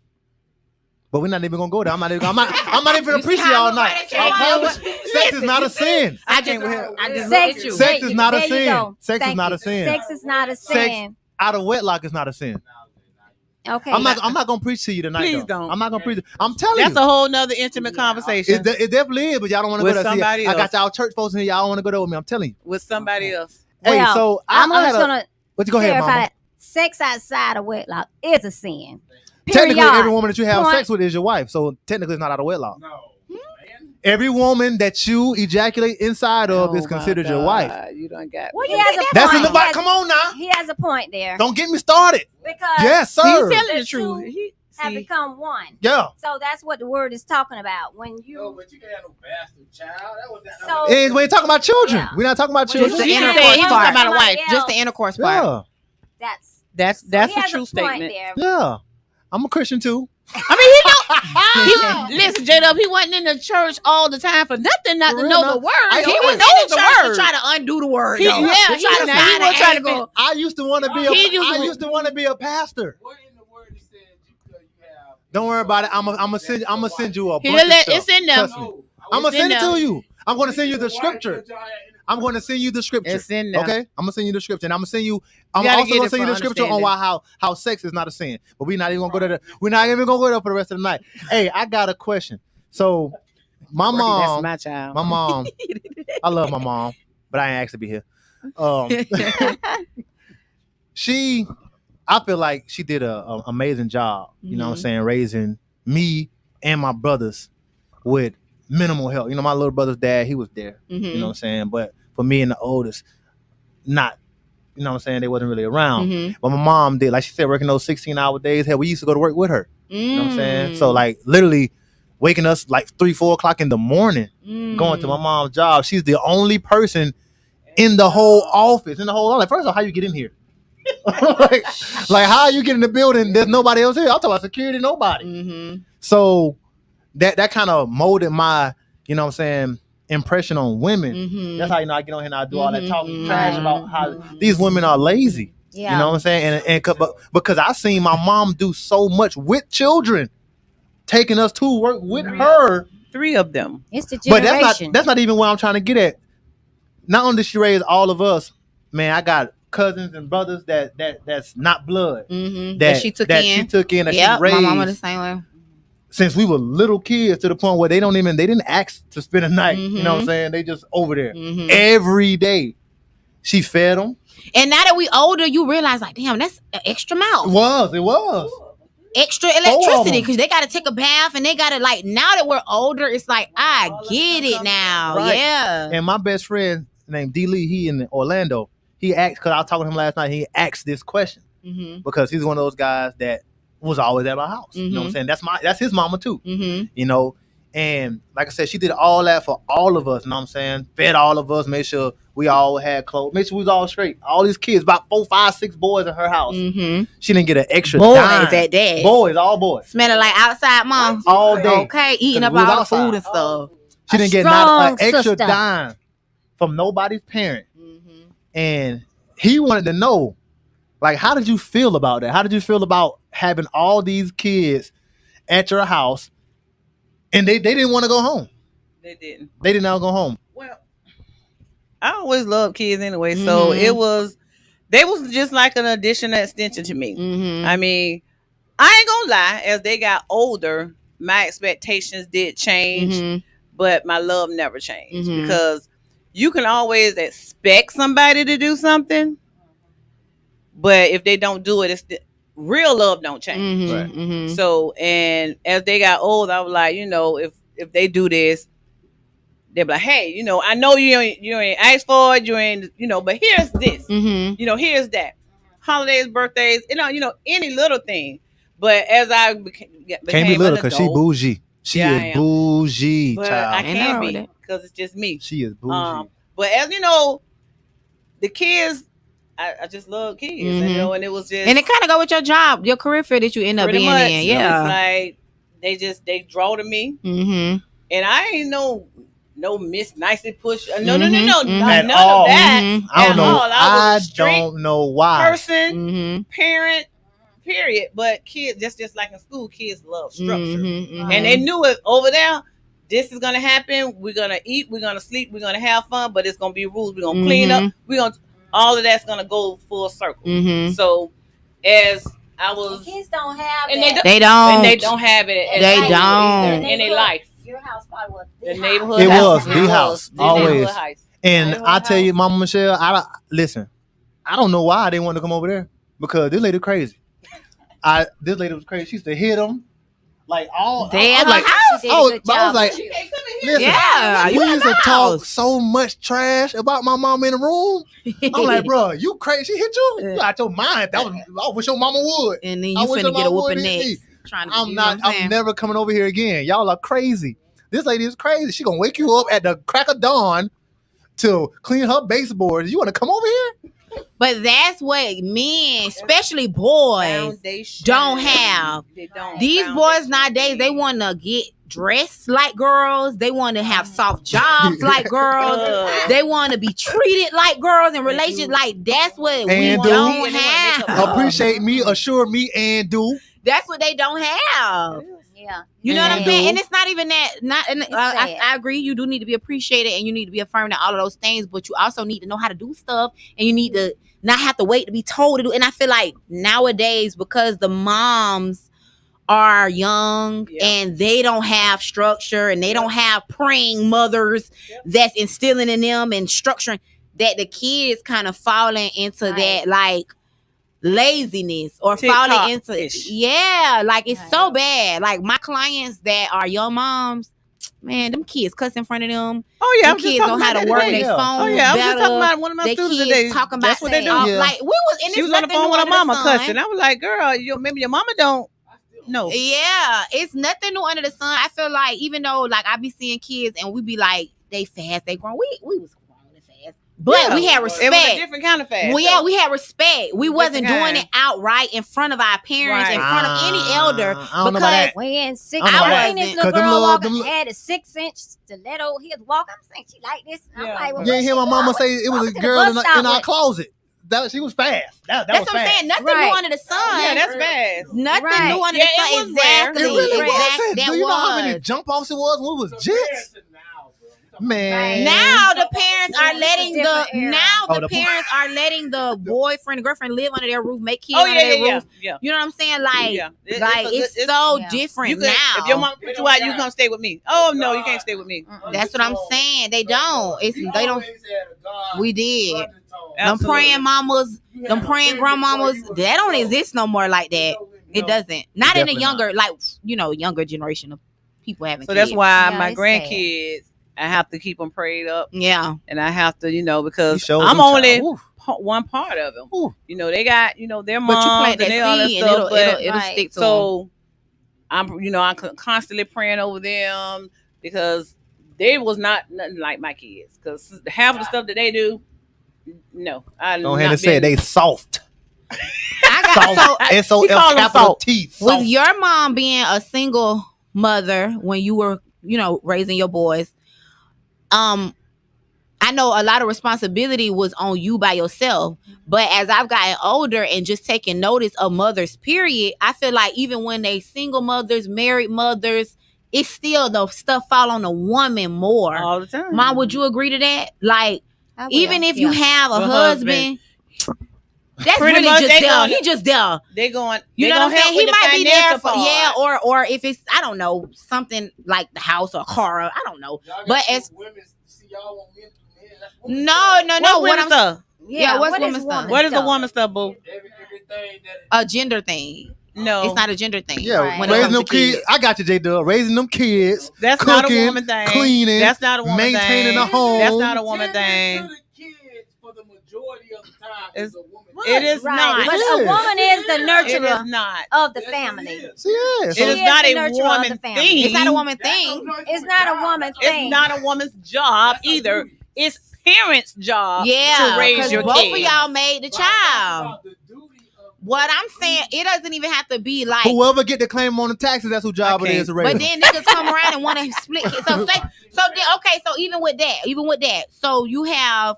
But we're not even gonna go there. I'm not even gonna You preach see it how all night. nobody I came promise up you, sex is not a sin. I just Sex, look at you. Sex is not a there you sin. go. Sex is Thank not you. a sin. Sex is not a Sex- sin. Out of wedlock is not a sin. Okay. I'm not gonna preach to you tonight. Please though. don't. I'm not gonna preach. I'm telling That's you. a whole nother intimate conversation It definitely is, but y'all don't want to go With there. See, somebody I got else. y'all church folks in here. Y'all don't want to go there with me. I'm telling you. with somebody else. Hey, Well, so I'm I had just a. gonna What you go ahead, clarify mama? that sex outside of wedlock is a sin. Technically, Period. every woman that you have Point. sex with is your wife, so technically, it's not out of wedlock. No. Every woman that you ejaculate inside of is Oh, my considered your wife. God, You done got Well, me. he has a That's point. in the He Bible. has- Come on now. He has a point there. Don't get me started. Because Yes, He's sir. telling the The truth. two He, have see, become one. Yeah. So that's what the word is talking about. When No, you but you can't have no bastard child. That was that. So- Hey, we ain't talking about children. Yeah. We're not talking about When children. Just the you intercourse have He's one talking part. about a somebody wife. Just the else, intercourse part. Yeah. that's that's so that's he a has true point statement. there. Yeah. I'm a Christian too. I mean, he listen, J-Dub, he wasn't in the church all the time for nothing, not For to real, know no. the word. I He know was it. know The the church to word. try to undo the word. He- though. yeah, To he try to was- find he an was trying to angle. I used to want to be a. He used I to- used to want to be a pastor. What in the word he said you have? Don't worry about it. I'm gonna send you a He bunch of let- stuff. it's in there. Trust me. No. I'm gonna It's in send it there. to you. I'm gonna send you the scripture. I'm going to send you the scripture. It's in there. Okay, I'm gonna send you the scripture, and I'm gonna send you. I'm gotta also get gonna it send you for the scripture on why how sex is not a sin. But we're not even gonna go there. We're not even gonna go there for the rest of the night. Hey, I got a question. So, my That's mom, my child. my mom, I love my mom, but I ain't asked to be here. I feel like she did a amazing job. You know what I'm saying, raising me and my brothers with minimal help. You know, my little brother's dad, he was there. You know what I'm saying, but for me and the oldest, not. You know what I'm saying? They wasn't really around. But my mom did. Like she said, working those 16-hour days. Hell, we used to go to work with her. You know what I'm saying? So like literally waking us like 3-4 o'clock in the morning, going to my mom's job. She's the only person in the whole office, Like, first of all, how you get in here? like how you get in the building? There's nobody else here. I'm talking about security, nobody. So that kind of molded my, you know what I'm saying, impression on women. That's how, you know, I get on here and I do all that talking trash about how these women are lazy. Yeah. You know what I'm saying? But because I seen my mom do so much with children, taking us to work with her. 3 of them. It's the But generation. that's not even what I'm trying to get at. Not only did she raise all of us, man, I got cousins and brothers that's not blood. That she took in. She took in. That Yep, she raised. my mama the same way. Since we were little kids, to the point where they didn't ask to spend a night. You know what I'm saying? They just over there every day. She fed them. And now that we older, you realize like, damn, that's an extra mouth. It was. Extra electricity because they got to take a bath and they got to like. Now that we're older, it's like I get it now. Right. Yeah. And my best friend named D. Lee, he in Orlando. He asked, because I was talking to him last night. He asked this question because he's one of those guys that was always at my house. You know what I'm saying? That's his mama too. You know, and like I said, she did all that for all of us. You know what I'm saying? Fed all of us, made sure we all had clothes, made sure we was all straight. All these kids, about 4, 5, 6 boys in her house. She didn't get an extra Boys dime. at that. Boys, all boys. Smelling like outside mom. All day. Okay, eating up We was all the outside. food and stuff. She didn't get not strong an extra sister. dime from nobody's parent. And he wanted to know, like, how did you feel about that? How did you feel about having all these kids at your house and they didn't want to go home? They didn't. They did not go home. Well, I always loved kids anyway, so they was just like an addition, an extension to me. I mean, I ain't gonna lie, as they got older, my expectations did change, but my love never changed because you can always expect somebody to do something, but if they don't do it, real love don't change. So, and as they got old, I was like, you know, if they do this, they're like, hey, you know, I know you ain't asked for it, you ain't, you know, but here's this, you know, here's that. Holidays, birthdays, you know, any little thing. But as I became Can't be little an because she adult, bougie. She Yeah, I is am. bougie, but I child. can't be because it's just me. She is bougie. But as you know, the kids, I just love kids, Mhm. and it was just And it kind of go with your job, your career field that you end up pretty being much. in. It's Yeah. like they draw to me, Mm-hmm. and I ain't no Miss Nicey push. No, Mhm. At none all. of that. Mhm. I don't At know. all. I was I a strict don't know why. person, Mm-hmm. parent, period. But kids, just like in school, kids love structure, Mm-hmm. and they knew it over there. This is gonna happen. We're gonna eat. We're gonna sleep. We're gonna have fun. But it's gonna be rules. We're gonna clean up. We're gonna all of that's gonna go full circle. Mm-hmm. So as I was, Kids don't have and that. They don't. and they don't have it. At They school don't. either in their life. Your house probably was The the neighborhood. It house. was the house, The always. neighborhood house. And Neighborhood I tell you, house. Mama Michelle, listen. I don't know why I didn't want to come over there because this lady crazy. This lady was crazy. She used to hit them like all. They I at was her like, house. She did a I was good job. like, She can't come in here. listen, Yeah, you we at used to her talk house. so much trash about my mama in the room. I'm like, bro, you crazy? She hit you? You out your mind? I wish your mama would. And then I you wish your finna get a mama whooping would hit me. next. Trying to, I'm you know what not. I'm I'm saying? never coming over here again. Y'all are crazy. This lady is crazy. She gonna wake you up at the crack of dawn to clean her baseboards. You want to come over here? But that's what men, especially boys, Foundation. don't have. They don't. These boys Foundation. nowadays, they want to get dressed like girls. They want to have soft jobs like girls. They want to be treated like girls in relationships. Like that's what we And do. don't And they wanna make have. Appreciate me, assure me, and do. That's what they don't have. Yeah. You know what I'm And saying? do. And it's not even that. I sad. agree. You do need to be appreciated, and you need to be affirmed and all of those things. But you also need to know how to do stuff, and you need to not have to wait to be told to do. And I feel like nowadays, because the moms are young and they don't have structure and they don't have praying mothers that's instilling in them and structuring, that the kids kind of falling into that like laziness or falling into like it's so bad. Like my clients that are young moms, man, them kids cuss in front of them. Oh yeah, them kids know how to work their phone. Oh yeah, I was just better. talking about one of my They students kids today. talking about That's what they do. like we was in She was on the phone with her mama cussing. I was like, girl, maybe your mama don't know. Yeah, it's nothing new under the sun. I feel like even though like I be seeing kids and we be like they fast, they grown. We was grown and fast, but we had respect. It was a different kind of fast. Well, yeah, we had respect. We wasn't doing kind. it outright in front of our parents, in front of any elder. I don't know about that. When six, I don't know about I seen that. this little 'Cause them girl little- walking, had a 6-inch stiletto. He was walking. I'm saying she like this. I'm like, well, You ain't hear my mama say it was a girl in in our closet. She was fast. That That's was what I'm fast. saying. Nothing new under the sun. Yeah, that's fast. Nothing Right. new under Yeah, the sun. it was rare. Exactly. It really Exact- wasn't. that Do you know how many was. jump offs it was when it was jits? Man. Now the parents are It's a letting different era. the parents are letting the boyfriend and girlfriend live under their roof, make kids Oh under yeah, their yeah, roof. yeah. You know what I'm saying? Like, Yeah. it's so yeah. different You could, now. if your mom put you out, you come stay with me. Oh no, you can't stay with me. That's what I'm saying. They don't. They don't. We did. Them Absolutely. praying mamas, them praying grandmamas, that don't exist no more like that. It doesn't. Not in the Definitely younger, like younger generation of people having So kids. that's why Yeah, my it's grandkids, I have to keep them prayed up, Yeah. and I have to, You because showed I'm them only child. Oof. one part of them. Ooh. They got, their But you moms plant and that they all that seed and stuff. But it'll Right. stick to them. so I'm constantly praying over them because they was not nothing like my kids. Because half of the stuff that they do, no, I Go ahead and say it. They soft. I got Soft. S-O-F He call them capital soft. T. with Soft. your mom being a single mother when you were, raising your boys, I know a lot of responsibility was on you by yourself. But as I've gotten older and just taking notice of mothers, period, I feel like even when they single mothers, married mothers, it's still the stuff fall on the woman more. all the time. Mom, would you agree to that? Like, I will. even if you Yeah. have a Well, husband, that's Pretty really much just they there. gonna- He just there. They going, You they know what I'm gonna saying? help He with the might be there financial for part. or if it's I don't know something like the house or car. I don't know. But as no. What's What women's I'm stuff? Yeah, what's what is woman's stuff? What is the stuff? woman stuff, boo? a gender thing. No, It's not a gender thing. Yeah, Right. when it raising comes them to kids. I got you, J Dub. Raising them kids, that's not a cooking, woman thing. cleaning, That's not a woman maintaining thing. a home. That's not a woman thing. For the majority of the time, It's- is a woman. It is Right. not. But Yes. a woman is the It is nurturer not. of the Yes, it family. is. See, yeah. It So is She not is a the nurturer of woman the family. thing. It's not a woman thing. It's not a woman thing. It's not a woman's job either. It's parents' job Yeah, to raise because your both kid. of y'all made the But I'm talking child. about the duty of What I'm saying, it doesn't even have to be like. Whoever get the claim on the taxes, that's who job it can't. is to raise But them. then niggas come around and want to split. So say, so then okay. So even with that, so you have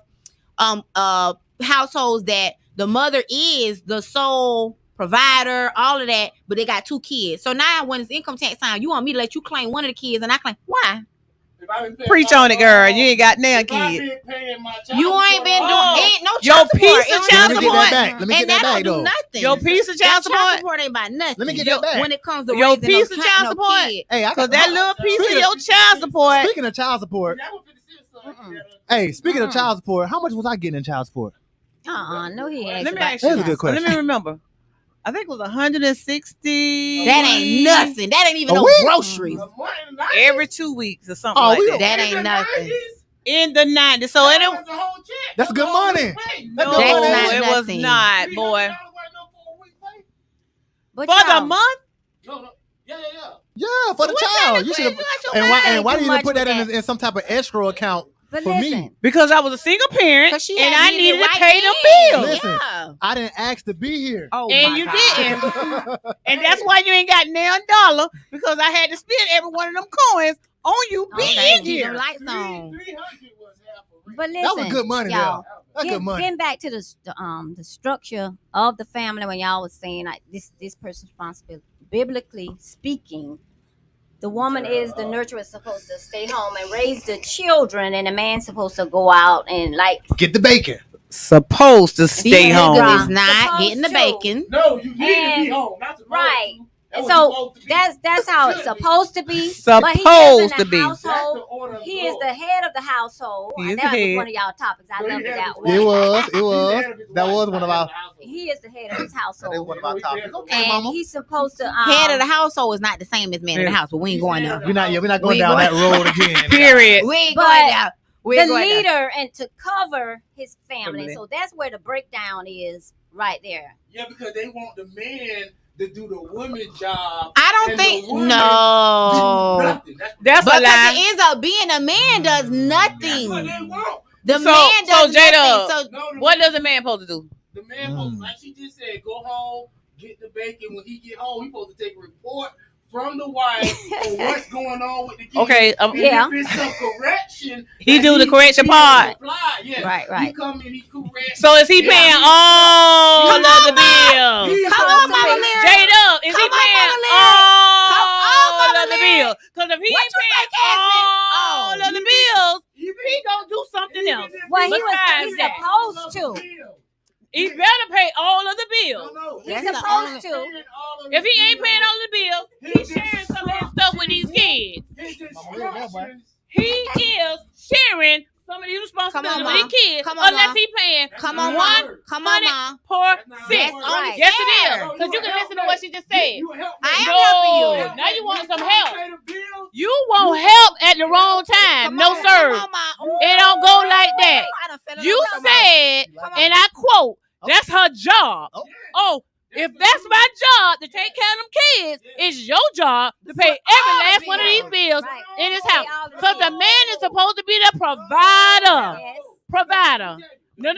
households that the mother is the sole provider, all of that, but they got 2 kids. So now when it's income tax time, you want me to let you claim one of the kids, and I claim why? if I been paying Preach my- on it, girl. You ain't got now if I kid. been paying my child You ain't support, been doing ain't no Your child support. piece of It don't child Let me even- get that support. back. Let me and get that that back don't do though. nothing. Your piece of That child support. ain't about nothing. Let me get that back. When it comes to Your raising piece no of child support. kid. Hey, Cause that little piece of your child support. Speaking of child support, that was 56, son. hey, speaking of child support, how much was I getting in child support? No, he asked. Let me about ask you. That's a good Let question. me remember. I think it was 160. That ain't nothing. That ain't even A no week? groceries. A month and a half. Every 2 weeks or something Oh, like we that. That In ain't the nothing. 90s, In the 90s. So it that was was a whole check. That's That good was a whole money. week pay. That's no, good money. That's it not was nothing. not, $300 boy. wasn't no for a week pay. But For the y'all, month? No. Yeah. Yeah, for the What child. kind of You should have. crazy got your And mind? why too didn't you much put that with in some type of escrow account but for listen, me? Because I was a single parent 'Cause she and had I needed needed it to right pay the then. bills. Listen. Yeah. I didn't ask to be here. Oh And my you God. didn't. And that's why you ain't got now $1 because I had to spend every one of them coins on you being Okay, in keep them here. lights on. 300 was half a rent. but listen. That was good money y'all. there. That's good money. Getting back to the structure of the family when y'all was saying like this person's responsibility. Biblically speaking, the woman is the nurturer, supposed to stay home and raise the children, and the man's supposed to go out and like Get the bacon. Supposed to stay These home. niggas is not Supposed getting the to. bacon. No, you need to be And- home. Not supposed right. to. And That's what so supposed to be. that's how it's supposed to be. Supposed but he is in to the be. That's the household. order of He the is the Lord. head of the household. He is That the was head. one of y'all topics. I No, he loved had that his one. It was. He's the head of his That wife, was one of not our. the household. He is the head of his That is household. one of our topics. Okay, And mama. he's supposed to Head of the household is not the same as man of the Yeah. house, but we ain't going there. We're not going We down going- that road again. Period. We ain't But going there. We the ain't going there. leader and to cover his family. Family. So that's where the breakdown is right there. Yeah, because they want the man to do the woman's job. I don't and the think woman no. do nothing. That's a Because lie. it ends up being a man does That's what nothing. they want. The So- man so does Jada, nothing. So No, the What man- does a man supposed to do? The man, supposed, like she just said, go home, get the bacon. When he get home, he supposed to take a report from the wife on what's going on with the kids. Okay, And Yeah. if it's some correction, He that do the correction part. apply, yeah. Right, He right. come in, he correct. So is he Yeah. paying all Come of the bills? He's come supposed on, to Mama be- Lyric. Jada, is he Come on, paying Mama Lyric. Come on, all Mama of the Lyric. bills? Because if he What ain't you paying say, Cassie? all Oh. of the bills, Even- he gonna do something even else. if Well, he he's paying supposed all of to. the bills. He better pay all of the No, bills. no. He's That's the supposed to. Paying all of If the he ain't bills. paying all of the bills, he's sharing some of his stuff with these kids. His Mama, that boy. instructions. He is sharing some of these responsibilities Come on, with Ma. these kids, Come on, unless Ma. he paying Come That's on, not Ma. how it works. Come on, Ma. per That's not how it cent. works. Right. Yes, it fair. is. Because you can listen to what she just said. You help I me. am helping you. No, now you want some When help. pay the bills, You want help at the wrong time. Come No, on, sir. Come on, Ma. Ooh. It don't go like that. I done fell in You love with her, Ma. said, Come on. and I quote, that's her job. Oh. Oh, if that's my job to take care of them kids, it's your job to pay every last one of these bills Right. in his Pay house. all the Because the bills. man is supposed to be the provider. Yes. Provider. No.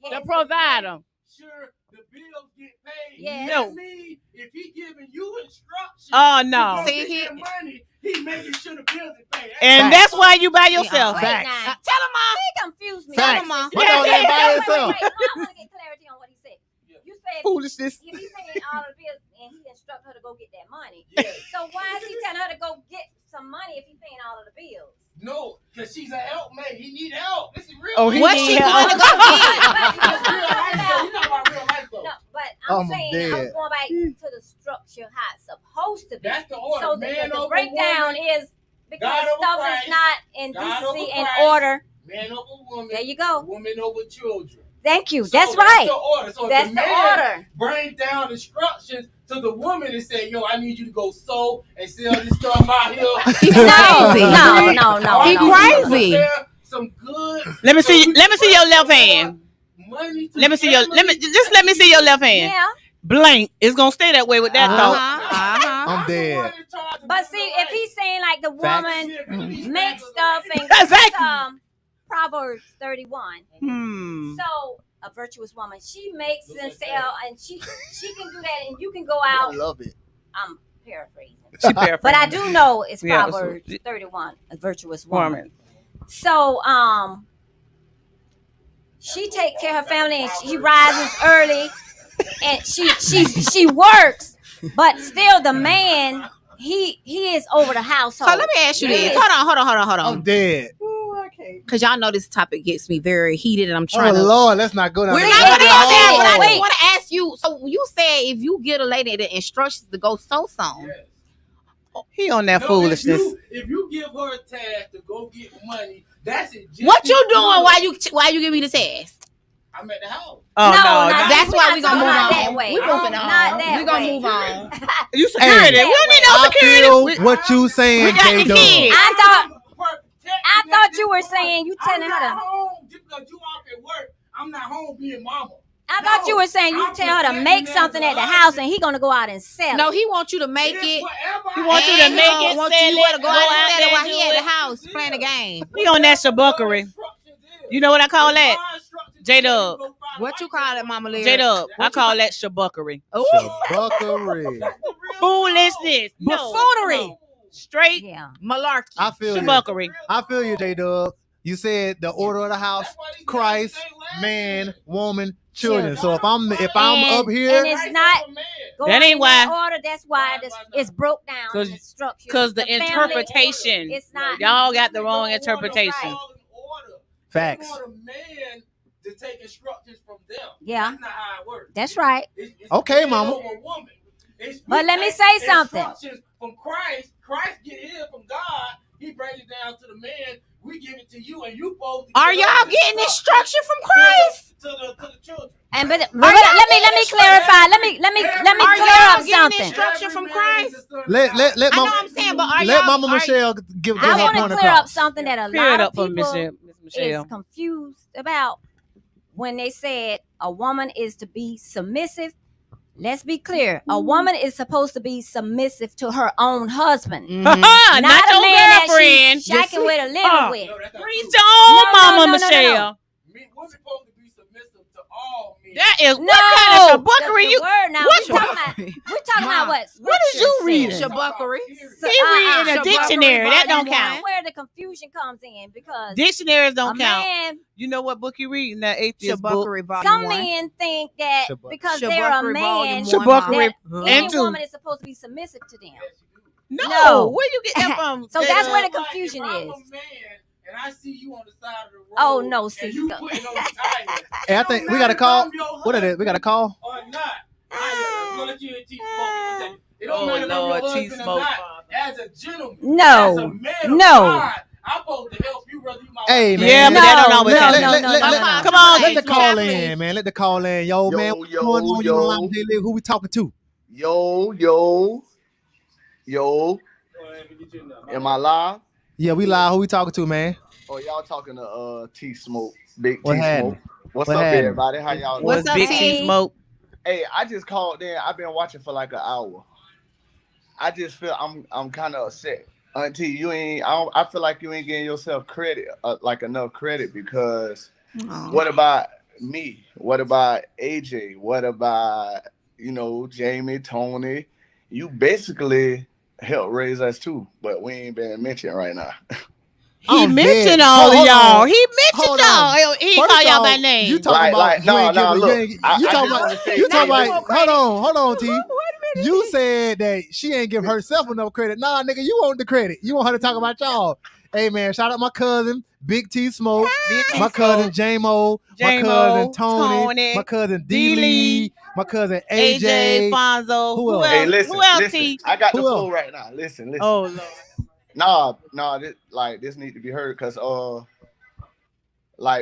The Yes. provider. sure the bills get paid. Yes. No. That means if he giving you instructions, Oh, to no. go See, get he- that money, he making sure the bills are paid. And Facts. that's why you by yourself. Wait, Facts. now. Tell him, Ma. He confused me. Facts. Ma. What y'all ain't by yourself? Wait, I want to get clarity on what he said. You said Foolishness. if he paying all the bills and he instruct her to go get that money. Yeah. So why is he telling her to go get some money if he paying all of the bills? No, because she's a helpmate. He need help. This is real. Oh, life. he What need she help. going to go get? This is real life, though. We talking about real life, though. No, but I'm I'm saying I was dead. going back to the structure how it's supposed to be. That's the order. So Man the over breakdown woman. is because God over stuff Christ. is not in God decency over and Christ. order. Man over woman. There you go. Woman over children. Thank you. So That's right. the order. So if That's the the man order. bring down instructions to the woman and say, yo, I need you to go sew and sell this stuff out here. He No, crazy. no. He crazy. Prepare some good. Let me see your left hand. Money to Let me see your family. let me see your left hand. Yeah. Blank. It's gonna stay that way with that thought. I'm dead. But see, if he's saying like the Facts. woman Facts. makes stuff and Exactly. gets, Proverbs 31. So a virtuous woman, she makes and sell, and she can do that, and you can go I out. love it. I'm paraphrasing, She paraphrased. but I do know it's Yeah, Proverbs 31, a virtuous woman. So she take care of her family, and she rises early, and she works, but still the man he is over the household. So let me ask you this. Hold on. I'm dead. Because y'all know this topic gets me very heated, and I'm trying Oh to. Lord, let's not go down. We're that not gonna rabbit go there, but I hole. just want to ask you. So you said if you get a lady the instructions to go sew some. He on that No, foolishness. If you give her a task to go get money, that's it. What you doing while you give me the task? I'm at the house. Oh no, that's why we gonna move not that on. way. We moving Not on. that We gonna way. move on. you security. Hey, We don't need no I security. feel what you saying, We got the J-Dub. kids. I thought you were saying you telling I'm her not to. home just because you off at work. I'm not home being mama. I thought you were saying you I'm tell her to protecting make them something as at the a house, husband. and he gonna go out and sell No, it. he wants you to make It's it. whatever He wants you to And make he it, wants sell you it, to go go out out and sell there it while and he do at the it. house playing the game. He on that shabuckery. You know what I call that? J-Dub. What you call it, Mama Lyra? J-Dub. I call that shabuckery. Shabuckery. Foolishness. No. Buffoonery. No. Straight Yeah. Malarkey. I feel you. shabuckery. I feel you, J-Dub. You said the order of the house: Christ, man, woman, children. So if I'm up here, and it's not going That ain't in why. that order. That's why it's broke down. 'Cause- in the structure. Because the family, interpretation, it's not. y'all got the wrong interpretation. Facts. They want a man to take instructions from them. Yeah. That's not how it works. That's right. It's Okay, man mama. over woman. But let me say something. Instructions from Christ. Christ get his from God. He brings it down to the man. We give it to you, and you both. Are y'all getting instruction from Christ? To the children. And but let me clarify. Let me Are clear y'all up getting something. instruction from Christ? let I know mama, I'm saying, but are let y'all? Mama are- Michelle give I her want point to clear up across. something that a Clear it lot up of for people Miss Michelle. is confused about when they said a woman is to be submissive. Let's be clear. A woman is supposed to be submissive to her own husband. Mhm. Not Not a your man that girlfriend. she's shacking with or living Uh, with. No, that's not Preach true. your own No, Mama no. Michelle. We're supposed to be submissive to all men. That is No, what kind of shabuckery the you? word now. what We're talking about what? What is you Scripture reading? says. Shabuckery. So, He reading a Shabuckery dictionary. That don't volume count. That's where the confusion comes in because Dictionaries a don't count. man, You know what book you reading? That atheist book. Shabuckery volume some 1. men think that Shabuckery. because they're a Shabuckery man, volume Shabuckery. 1. that And any two. woman is supposed to be submissive to them. No. No. Where you get that from? So that's where the Like, confusion if I'm is. a man and I see you on the side of the road. Oh, no, see, And you go. putting on the tire. Hey, I think we got to call. What is it? We got to call. Or not. I'm gonna let you and T Smoke in a second. It don't Oh, matter if I'm Lord, your T husband or Smoke, not. Father. As a gentleman, No. as a man of No. God, I'm supposed to help you whether you my Hey, wife. man. Yeah, but that don't always No, happen. no. Come on, Let T the Smoke. call in, man. Let the call in. Yo, Yo, man. What's yo, going on? You yo. know, I'm J-Live. Who we talking to? Yo. Am I live? Yeah, we live. Who we talking to, man? Oh, y'all talking to T Smoke, Big What T happened? Smoke. What's What up, happened? everybody? How y'all doing? What's up, Big T? T Smoke? Hey, I just called in. I've been watching for like an hour. I just feel I'm kind of upset. Auntie, you ain't. I feel like you ain't getting yourself credit, like enough credit, because what about me? What about AJ? What about Jamie, Tony? You basically helped raise us too, but we ain't been mentioned right now. He I'm mentioned dead. all of Hold y'all. on. He mentioned Hold y'all. on. He ain't First call y'all by off, name. You talking about no, look. you I talking just about wanna say you talking this. about hold on, T. You said that she ain't give herself enough credit. Nah, nigga, you want the credit. You want her to talk about y'all. Hey man, shout out my cousin, Big T Smoke, my cousin J-Mo, my cousin Tony, my cousin D Lee, my cousin AJ, Fonzo. Who Who else? else? Hey, listen, Who else, listen. T? I got the Who else? flow right now. Listen. Oh, Lord. Nah, this need to be heard because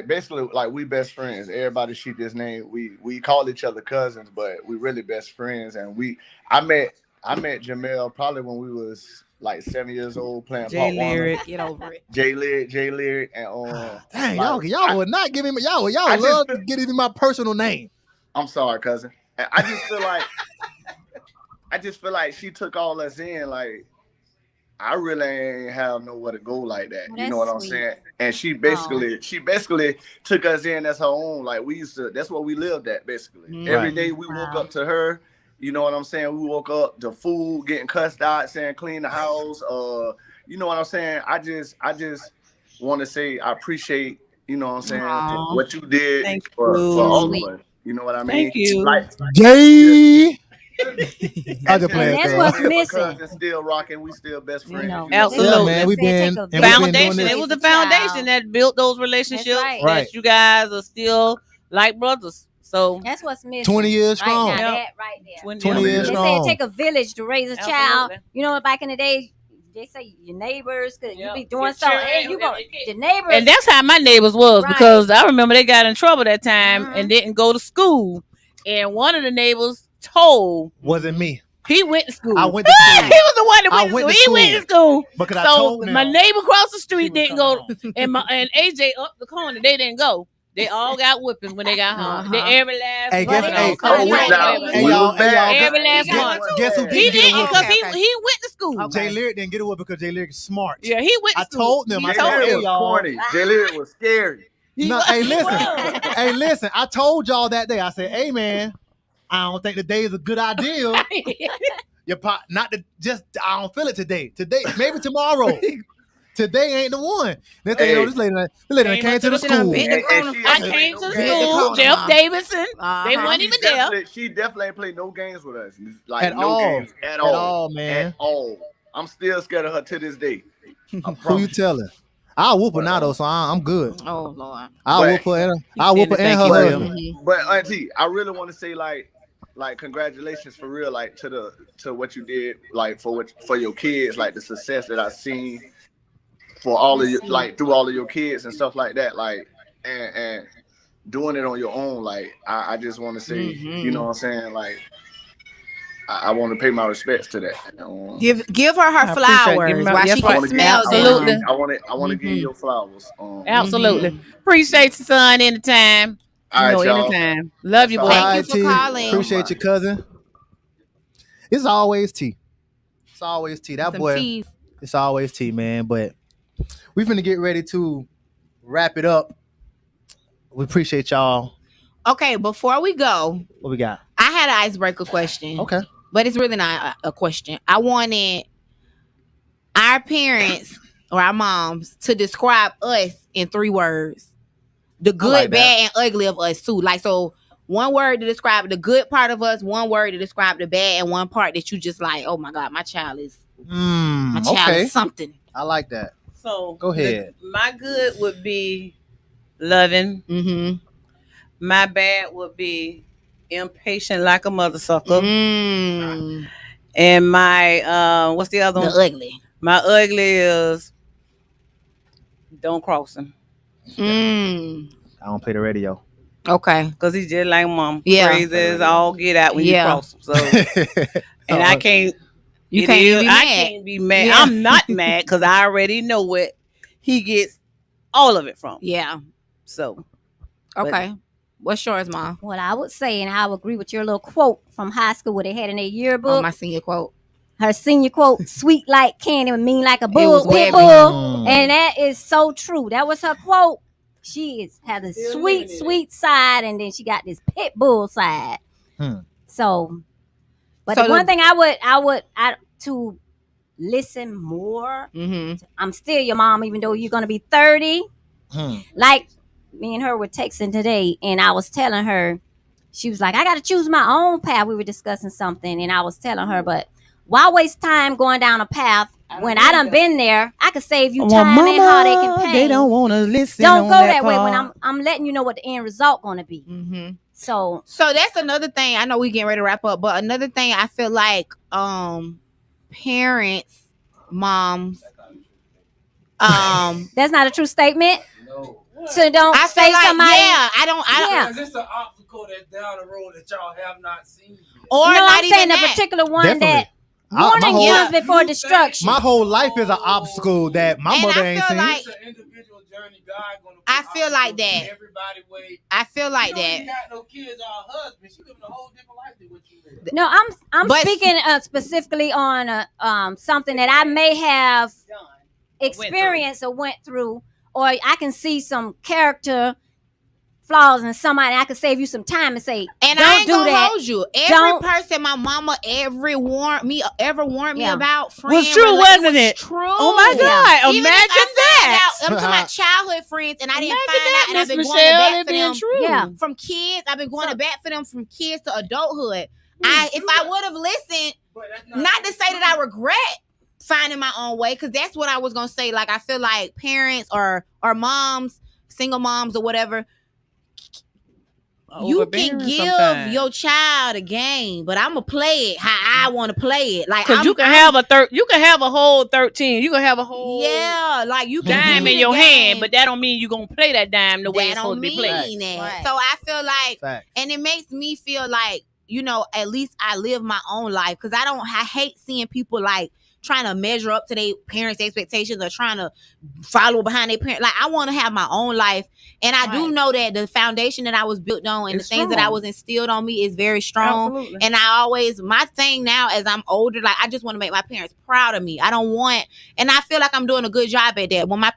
basically we best friends. Everybody she just named, we call each other cousins, but we really best friends. And I met Jamel probably when we was like 7 years old playing Jay Pop Warner. Lyric, get over it. Jay Lyric, and Dang, like, y'all would not give him y'all I just love feel- to get even my personal name. I'm sorry, cousin. I just feel like she took all us in. Like I really ain't have nowhere to go like that. Well, You know what I'm that's sweet. saying? And she basically took us in as her own. Like we used to. That's what we lived at basically. Every Right. day we woke Wow. up to her. You know what I'm saying? We woke up to food, getting cussed out, saying clean the house. You know what I'm saying? I just want to say I appreciate. You know what I'm saying? Aw. What you did Thank for you. all Sweet. of us. You know what I mean? Thank you. Like Jay. I just And playing that's thing. what's me and my missing. cousin still rocking. We still best You friends. know, You know what I'm Yeah, Absolutely. man, we've They been take a and we've been doing Foundation. this. It was the Raise a child. foundation that built those relationships. right. Right. That you guys are still like brothers. So That's what's missing. 20 years right strong. now. Yep. That right there. 20 20 years They say strong. it take a village to raise a child. Absolutely. You know, back in the day, they say your neighbors could you Yep. be doing Your something. children, Hey, you go your your neighbors. And that's how my neighbors was, Right. because I remember they got in trouble that time Mhm. and didn't go to school. And one of the neighbors told Wasn't me. he went to school. I went to he school was the one that I went, went to to school. He went to school. because I So told them. my neighbor across the street She was didn't go, coming and AJ up the corner, they didn't go. They all got whippings when they got home. They, every last Hey, one guess- of hey, them. oh, Oh, we, Right. now, Hey, we y'all, was hey, y'all, bad. Every last We one. was Guess who bad. He didn't get a didn't, because whooping? Okay. he went to school. Jay Lyric didn't get a whooping because Jay Lyric is smart. Yeah, he went to I school. told them. He I Jay said, told Lyric hey, them. was y'all. corny. Jay Lyric was scary. He No, was- hey, he listen. was. Hey, listen. I told y'all that day. I said, hey, man, I don't think today is a good idea. Your pot, not to just. I don't feel it today. Today, maybe tomorrow. Today ain't the one. Next thing you know, Hey. this lady done came to the She done school. bit And, the and corner. she I ain't came play to no Bit the games. school, corner, Jeff Mom. Davidson. They Uh-huh. weren't even there. She definitely ain't played no games with us. Like At no all. games at At all. all, man. At all. I'm still scared of her to this day. I Who you promise. telling? I'll whoop her But, now though, so I'm good. Oh Lord. I'll But- whoop her and He I'll whoop her said and thank her you, husband. Mhm. But Auntie, I really want to say like congratulations for real, like to what you did, like for your kids, like the success that I've seen for all of you, like through all of your kids and stuff like that, like and doing it on your own. Like I just want to say, you know what I'm saying, like I want to pay my respects to that. Give her I her appreciate it. flowers Give me my- while that's she right. can I want to smell them. Absolutely. I want to give you your flowers. Absolutely. Mhm. Appreciate you, son, anytime. All right, y'all. Anytime. Love you, boy. That's all. Thank you Alright, for T. calling. Appreciate your cousin. It's always T. It's always T. That Some boy. teas. It's always T, man. But we finna get ready to wrap it up. We appreciate y'all. Okay, before we go, What we got? I had an icebreaker question. Okay. But it's really not a question. I wanted our parents or our moms to describe us in 3 words. The good, like that. bad, and ugly of us too. Like, so one word to describe the good part of us, one word to describe the bad, and one part that you just like, oh my God, my child is Okay. something. I like that. So Go ahead. My good would be loving. Mm-hmm. My bad would be impatient like a mother sucker. Mm. And my what's the other The one? ugly. My ugly is don't cross him. Mm. I don't play the radio. Okay. Because he's just like mom. Yeah. Crazy as all get out when Yeah. you cross him. So and I can't You it can't is- be I mad. can't be mad. Yeah. I'm not mad because I already know what he gets all of it from. Yeah. So Okay. What's yours, Mom? What I would say, and I would agree with your little quote from high school, what they had in their Oh, yearbook. my senior quote. Her senior quote: "Sweet like candy, mean like a was bull, pit Webby. bull," and that is so true. That was her quote. She has a Still sweet, living in sweet side, and then she got this pit bull side. So, but So the one thing I would to listen more. Mm-hmm. I'm still your mom, even though you're gonna be 30. Like me and her were texting today, and I was telling her, she was like, I got to choose my own path. We were discussing something, and I was telling her, but why waste time going down a path when I done been there? I could save you time and heartache and pain. They don't want to listen. Don't on go that way when part. I'm letting you know what the end result gonna be. Mm-hmm. So So that's another thing. I know we getting ready to wrap up, but another thing I feel like parents, moms, that's not a true statement. So don't I say feel like somebody. I don't Yeah. Because it's an obstacle that's down the road that y'all have not seen yet. or No, not I'm saying even a that. particular one Definitely. that Warning whole- years before destruction. My whole life is an obstacle that my And mother I ain't feel seen. like- It's an individual journey. God gonna put I feel like obstacles in that. Everybody way. I feel like She don't that. even got no kids or a husband. She living a whole different life than what you live. No, I'm But- speaking specifically on something that I may have experienced or went through, or I can see some character flaws in somebody. I can save you some time and say, And don't I ain't do gonna that. hold you. Every Don't- person my mama ever warned me Yeah. about Was friend true, rela- wasn't was it? True. Oh my God! Even if Imagine I that. found out, I'm talking about childhood friends, and I didn't Imagine find that, out, and I've Miss been going Michelle, to it bat for being them. true. Yeah. From kids, I've been going to bat for them from kids to adulthood. If I would have listened, But that's not to say that I regret finding my own way, because that's what I was gonna say. Like I feel like parents or moms, single moms or whatever, you can Overbearing give sometimes. your child a game, but I'm gonna play it how I want to play it. Like Cause you can have a whole 13. You can have a whole like you can dime give me in the your hand, game. but that don't mean you gonna play that dime the way that it's don't supposed to be played. mean that. Right. So I feel like, Facts. and it makes me feel like, at least I live my own life, because I hate seeing people like trying to measure up to their parents' expectations or trying to follow behind their parents. Like I want to have my own life, and I do Right. know that the foundation that I was built on and It's the things that I strong. was instilled on me is very strong. Absolutely. And my thing now as I'm older, like I just want to make my parents proud of me. I don't want, and I feel like I'm doing a good job at that. When my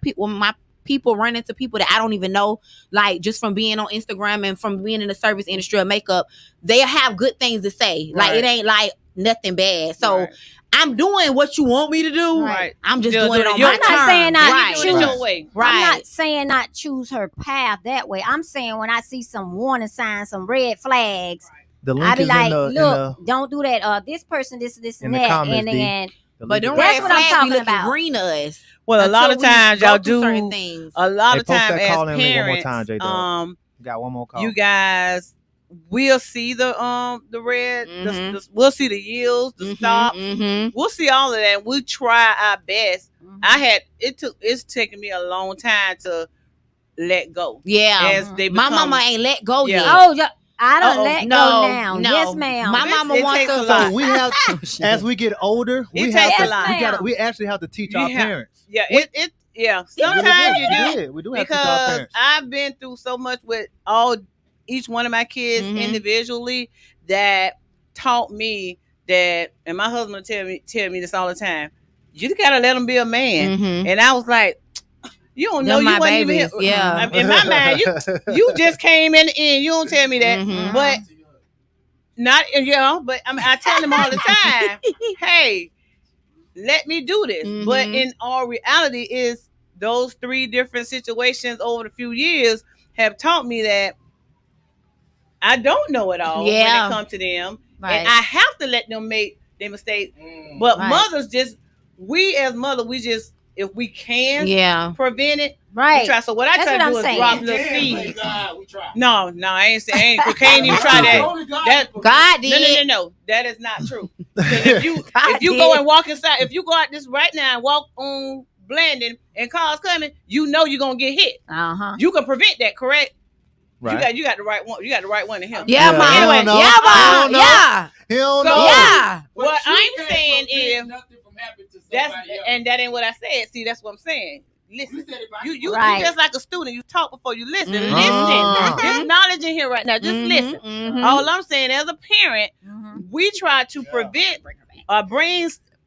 people run into people that I don't even know, like just from being on Instagram and from being in the service industry of makeup, they have good things to say. Like Right. it ain't like nothing bad. So Right. I'm doing what you want me to do. Right. I'm just Just doing it do it on your my I'm not terms. saying not right. Do it your way. Right. I'm not saying not choose her path that way. I'm saying when I see some warning signs, some red flags, The link I be is like, in look, don't do that. This person, this in and the that. comments, And D. then the But link them is- red That's what I'm flags talking be looking about. green to us. Well, a lot of until we times go y'all through certain do things. a lot Hey, of post time that call as in one more parents. time, J-Dub. Got one more call. You guys will see the red, we'll see the yields, the stops. We'll see all of that. We try our best. It's taken me a long time to let go. Yeah. As they My become- mama ain't let go Yeah. yet. Oh, yeah. I don't Uh-oh. let go No, now. no. Yes, ma'am. My mama It wants takes a us lot. So we have, as we get older, we It have takes to, a lot. we gotta, Yes, we actually have to teach You our have- parents. Yeah, yeah. We Sometimes you do. did. We do have to teach our Because parents. I've been through so much with each one of my kids Mhm. individually that taught me that, and my husband tell me this all the time. You gotta let him be a man. Mhm. And I was like, you don't know Them you my wasn't even babies, here. yeah. In my mind, you just came in the end. You don't tell me that, Mhm. but not but I tell him all the time, hey, let me do this. Mhm. But in all reality, is those 3 different situations over the few years have taught me that I don't know it all when Yeah. it comes to them, Right. and I have to let them make their mistakes. But Right. mothers we as mothers, we just, if we can Yeah. prevent it, we Right. try. So what I That's try what to do I'm is saying. drop little seeds. No, I ain't saying, we can't even try that. That God did. no. That is not true. 'Cause if you God if you go did. and walk inside, if you go out this right now and walk on Blandon and cars coming, you know you're gonna get hit. Uh-huh. You can prevent that, correct? Right. You got the right one. You got the right one in him. Yeah, Yeah, ma. he don't know. Yeah, He ma. don't know. Yeah. He don't So- know. Yeah. What I'm saying is that's else. and that ain't what I said. See, that's what I'm saying. Listen, you Right. just like a student. You talk before you listen. Mhm. Listen. There's knowledge in here right now. Just listen. Mhm. All I'm saying, as a parent, Mhm. we try to prevent or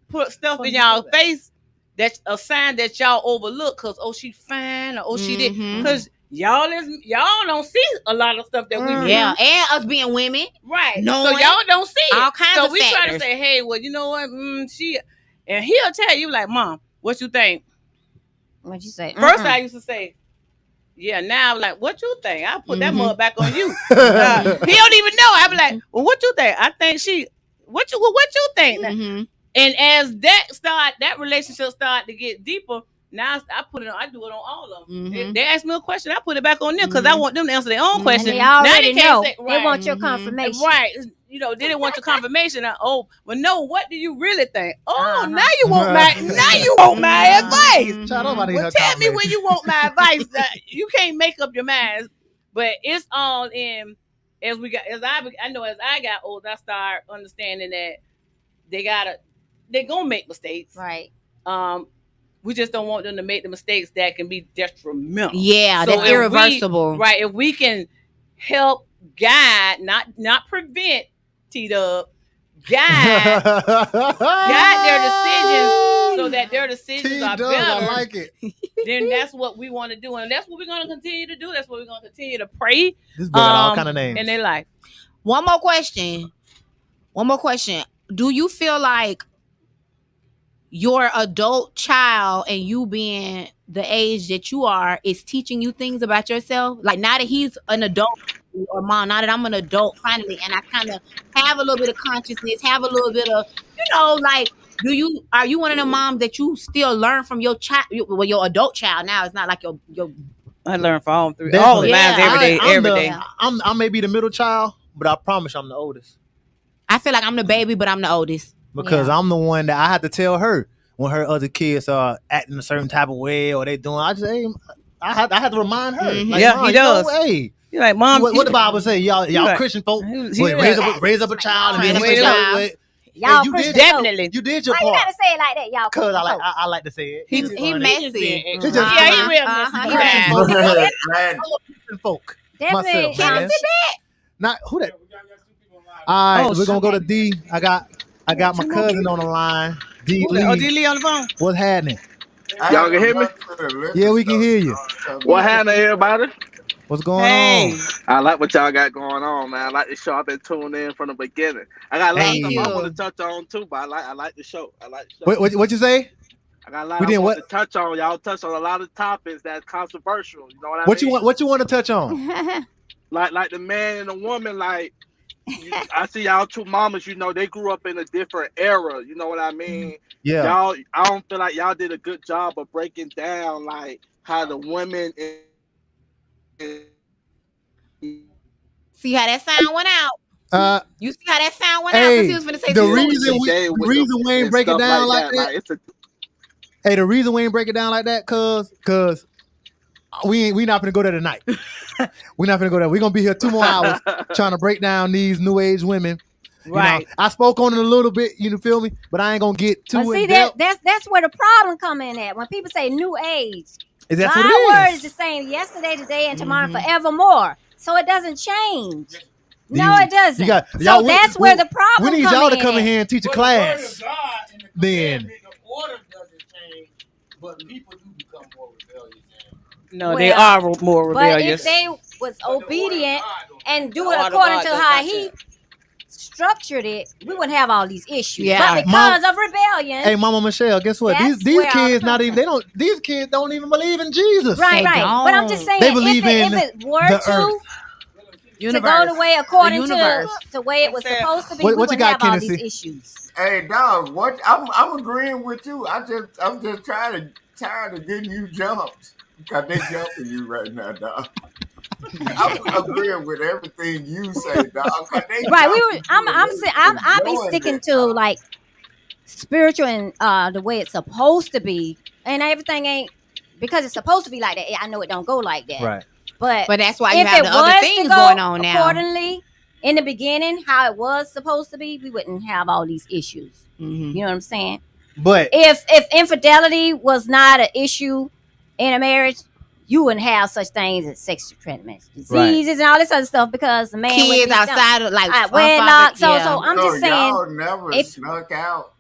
put stuff in y'all face that's a sign that y'all overlook because she fine or she did, Mhm. because y'all don't see a lot of stuff that we see. Yeah, and us being women, Right. So Knowing y'all don't see it. all kinds so of we try to factors. say, hey, well, you know what? She, and he'll tell you like, Mom, what you think? What'd you say? First, I used to say, yeah. Now I'm like, what you think? I put that Mhm. mud back on you. He don't even know. I be like, well, what you think? I think what you think? Mhm. And as that relationship start to get deeper, now I put it on. I do it on all of them. Mhm. They ask me a question, I put it back on them because I want them to answer their own Mhm. question. And they already can't know. say- They right. want your Mhm. confirmation. Right. They didn't want your confirmation. Well, no, what do you really think? Oh, Uh-huh. now you want my advice. Child, nobody Well, her tell me confirmation. when you want my advice. You can't make up your mind. But it's all in as I know as I got older, I started understanding that they gotta they're gonna make mistakes. Right. We just don't want them to make the mistakes that can be detrimental. Yeah, So that's if irreversible. Right. If we can help guide, not prevent T-Dub, guide their decisions so that their decisions are T-Dub, better. I like it. Then that's what we want to do, and that's what we're going to continue to do. That's what we're going to continue to pray. This boy got all kind of names in their life. One more question. Do you feel like your adult child and you being the age that you are is teaching you things about yourself? Like now that he's an adult, or mom, now that I'm an adult finally, and I kind of have a little bit of consciousness, have a little bit of, like, are you one of the moms that you still learn from your child, your adult child now? It's not like your I learn from all three, Definitely. all the lines every day. I may be the middle child, but I promise I'm the oldest. I feel like I'm the baby, but I'm the oldest. Because I'm the one that I have to tell her when her other kids are acting a certain type of way or they doing. I just I have to remind her. Mm-hmm. Like, Yeah, he does. Hey, you're like, Mom, what the Bible say? Y'all right. Christian folk, He raise up a child and then Raise up a child. Y'all you Christian did folk. definitely. You did your Why you part. gotta say it like that, y'all? Cause Christian folk? I like to say it. He messy. He just Yeah, he real messy. Christian folk. Definitely. Myself, man. Not who that. All right, we're gonna go to D. I got my cousin on the line. D Lee. Oh, D Lee on the phone. What's happening? Y'all can hear me? Yeah, we can hear you. What happened, everybody? What's going on? I like what y'all got going on, man. I like the show. I've been tuned in from the beginning. I got a lot of stuff I want to touch on too, but I like the show. I like the show. What you say? I got a lot I want to touch on. Y'all touch on a lot of topics that's controversial. You know what I mean? What you want to touch on? like the man and the woman, like I see y'all two mamas, they grew up in a different era. You know what I mean? Yeah. Y'all, I don't feel like y'all did a good job of breaking down like how the women See how that sound went out? You see how that sound went out? Hey, He was finna say the something. reason we ain't break it down like that. Hey, the reason we ain't break it down like that, cause we not gonna go there tonight. We're not gonna go there. We're gonna be here 2 more hours trying to break down these new age women. Right. I spoke on it a little bit, you feel me? But I ain't gonna get too in depth. That's where the problem come in at. When people say new age, Is that my what it word is? is the same yesterday, today, and tomorrow, forevermore. So it doesn't change. No, it doesn't. So that's where the problem. We need y'all to come in here and teach a class. Then The order doesn't change, but people do become more rebellious. No, they are more rebellious. But if they was obedient and do it according to how he structured it, we wouldn't have all these issues. Yeah. But because of rebellion. Hey, Mama Michelle, guess what? These kids not even these kids don't even believe in Jesus. Right. But I'm just saying, they believe if it were to go the way according to the way it was supposed to be, we wouldn't have all these issues. Hey, dog, I'm agreeing with you. I'm just tired of getting you jumped. Because they jumping you right now, dog. I'm agreeing with everything you say, dog. Right, I'll be sticking to like spiritual and the way it's supposed to be, and everything ain't because it's supposed to be like that. I know it don't go like that, right? But that's why you have the other things going on now. Accordingly, in the beginning, how it was supposed to be, we wouldn't have all these issues. Mm-hmm. You know what I'm saying? But if infidelity was not an issue in a marriage, you wouldn't have such things as sexual transmission diseases and all this other stuff because the man kids outside of like wedlock. So I'm just saying, y'all never snuck out.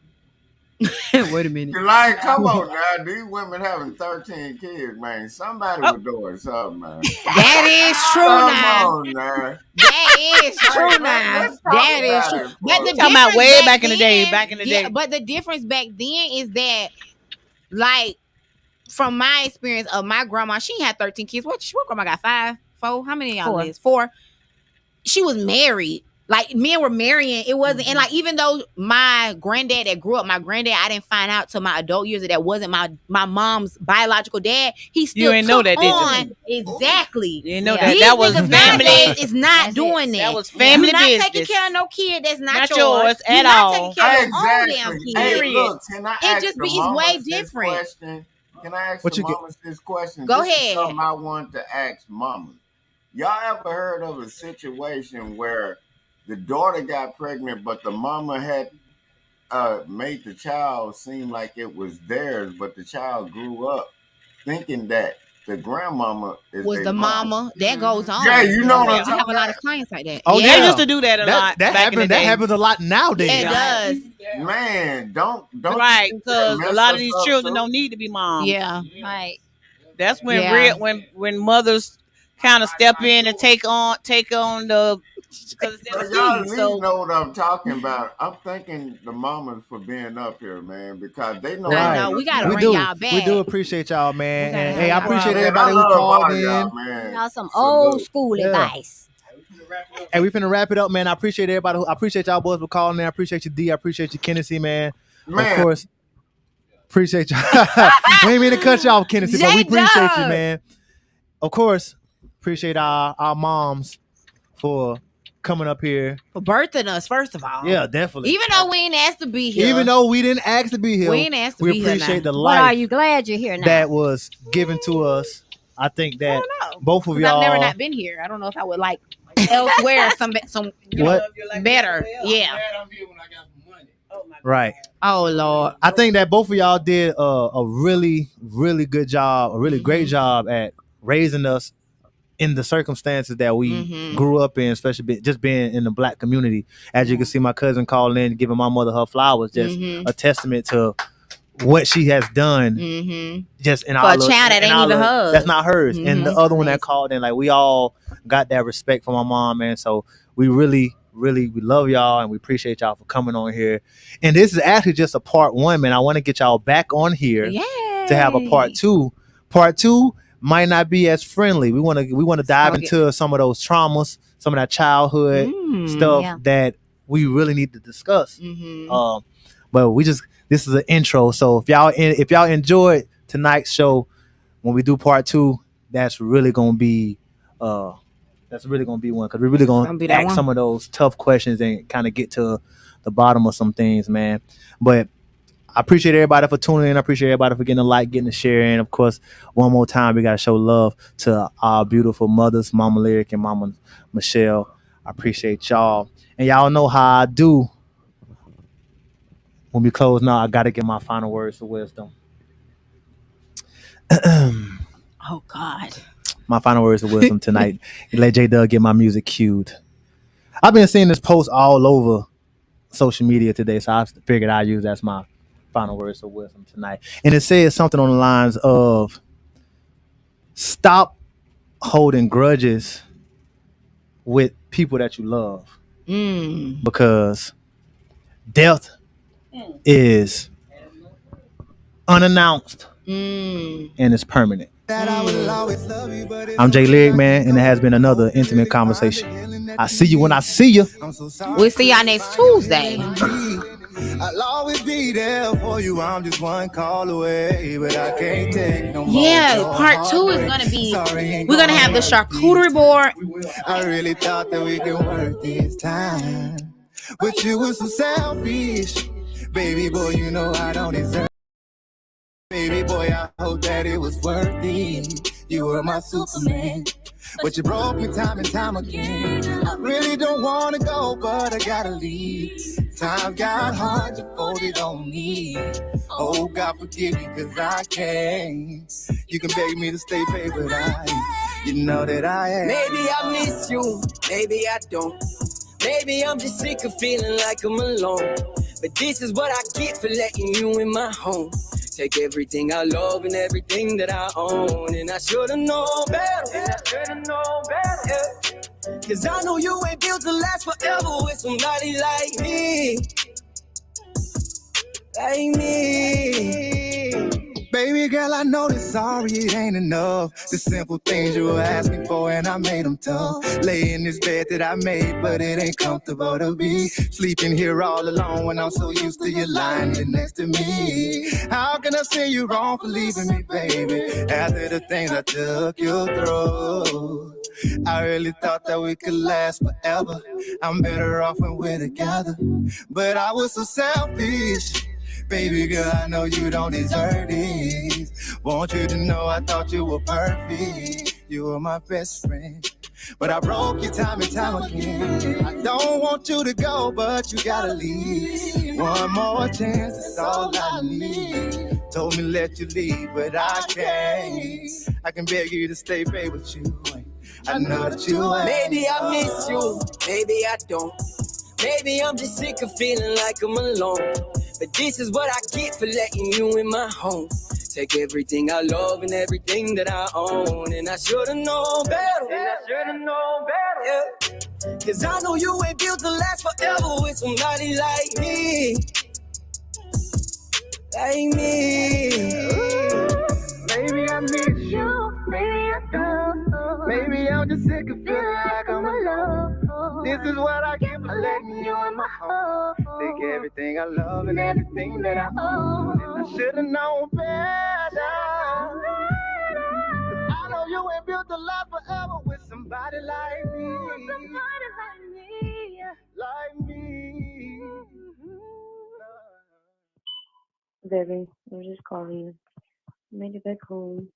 Wait a minute. Like, come on now, these women having 13 kids, man. Somebody was doing something, man. That is true now. Come on now. That is true now. That is true. But the talking about way back in the day. But the difference back then is that, like, from my experience of my grandma, she had 13 kids. What grandma got? 5? 4? How many of y'all is? 4. She was married. Like, men were marrying. It wasn't, and like, even though my granddad that grew up, I didn't find out till my adult years that wasn't my mom's biological dad. He still you ain't know that, did you? Exactly. You didn't know that. That was family. Is not doing that. That was family business. You're not taking care of no kid that's not yours at all. You're not taking care of your own damn kid. Hey, look, can I ask it's way different. Question? Can I ask the mamas this question? Go this ahead. Is something I want to ask mamas. Y'all ever heard of a situation where the daughter got pregnant, but the mama had made the child seem like it was theirs, but the child grew up thinking that the grandmama was their the mama. That goes on. Yeah, you know what I'm We talking have a lot about. of clients like that. Oh, yeah. They used to do that a lot. That back in the happens. That day. happens a lot nowadays. It does. Man, don't Right, you think that because a mess lot of us these up, children too? don't need to be moms. Yeah. Right. That's when Yeah. when mothers kind of step in and take on the because it's So their y'all at seed. least So know what I'm talking about. I'm thanking the mamas for being up here, man, because they know. I Right. know. We got to We bring do. y'all back. We do appreciate y'all, We man. gotta And have hey, I y'all appreciate back. everybody I who love called all in. y'all, man. Y'all some Salute. old school Yeah. advice. Hey, we finna wrap it up, man. I appreciate everybody. I appreciate y'all boys for calling in. I appreciate you, D. I appreciate you, Kennedy, man. Of Man, course, appreciate y'all. We ain't mean to cut you off, Kennedy, but we appreciate you, J-Dub. man. Of course, appreciate our moms for coming up here. For birthing us, first of all. Yeah, definitely. Even though we ain't asked to be here. Even though we didn't ask to be here, we ain't asked to we be here. appreciate the But are life you glad you're here now? that was given to us. I think I that don't know. both of 'Cause y'all. I've never not been here. I don't know if I would like elsewhere some you What? know, better. Yeah. Glad I'm here when I got some money. Oh my Right. Oh Lord. I think that both of y'all did a really, really good job, a really great job at raising us in the circumstances that we grew up in, especially just being in the Black community. As you can see, my cousin calling in, giving my mother her flowers, just a testament to what she has done. Just in For our a child that ain't even hers. That's not hers. And the other one that called in, like, we all got that respect for my mom, man. So we really, really, we love y'all and we appreciate y'all for coming on here. And this is actually just a part one, man. I want to get y'all back on here to have a part two. Part two might not be as friendly. We want to dive into some of those traumas, some of that childhood stuff that we really need to discuss. But this is an intro. So if y'all enjoyed tonight's show, when we do part two, that's really gonna be one, because we're really gonna ask some of those tough questions and kind of get to the bottom of some things, man. But I appreciate everybody for tuning in. I appreciate everybody for getting a like, getting a share, and of course, one more time, we gotta show love to our beautiful mothers, Mama Lyric and Mama Michelle. I appreciate y'all, and y'all know how I do. When we close now, I gotta get my final words of wisdom. Oh God. My final words of wisdom tonight. Let J-Dub get my music cued. I've been seeing this post all over social media today, so I figured I'd use that's my final words of wisdom tonight. And it says something on the lines of, stop holding grudges with people that you love. Because death is unannounced and it's permanent. I'm Jay Lyric, man, and it has been another intimate conversation. I see you when I see you. We'll see y'all next Tuesday. I'll always be there for you. I'm just one call away, but I can't take no more. Yeah, part 2 is gonna be. We're gonna have the charcuterie board. I really thought that we could work this time, but you were so selfish, baby boy. You know I don't deserve. Baby boy, I hope that it was worth it. You were my Superman, but you broke me time and time again. I really don't want to go, but I gotta leave. Times got hard, you folded on me. Oh, God forgive me, cause I can't. You can beg me to stay, baby, but you know that I am. Maybe I miss you, maybe I don't. Maybe I'm just sick of feeling like I'm alone. But this is what I get for letting you in my home. Take everything I love and everything that I own. And I should've known better. Yeah. Cause I know you ain't built to last forever with somebody like me. Like me. Baby girl, I know that sorry it ain't enough. The simple things you were asking for and I made them tough. Lay in this bed that I made, but it ain't comfortable to be sleeping here all alone when I'm so used to you lying here next to me. How can I say you wrong for leaving me, baby, after the things I took you through? I really thought that we could last forever. I'm better off when we're together, but I was so selfish. Baby girl, I know you don't deserve this. Want you to know I thought you were perfect. You were my best friend, but I broke you time and time again. I don't want you to go, but you gotta leave. One more chance, that's all I need. Told me let you leave, but I can't. I can beg you to stay, babe, with you. I know that you ain't. Maybe I miss you, maybe I don't. Maybe I'm just sick of feeling like I'm alone. But this is what I get for letting you in my home. Take everything I love and everything that I own. And I should've known better. Yeah. Cause I know you ain't built to last forever with somebody like me. Like me. Baby, I miss you. Maybe I don't. Maybe I'm just sick of feeling like I'm alone. This is what I get for letting you in my home. Take everything I love and everything that I own. And I should've known better. I know you ain't built to last forever with somebody like me. Like me. Baby, I'm just calling you. Made it back home.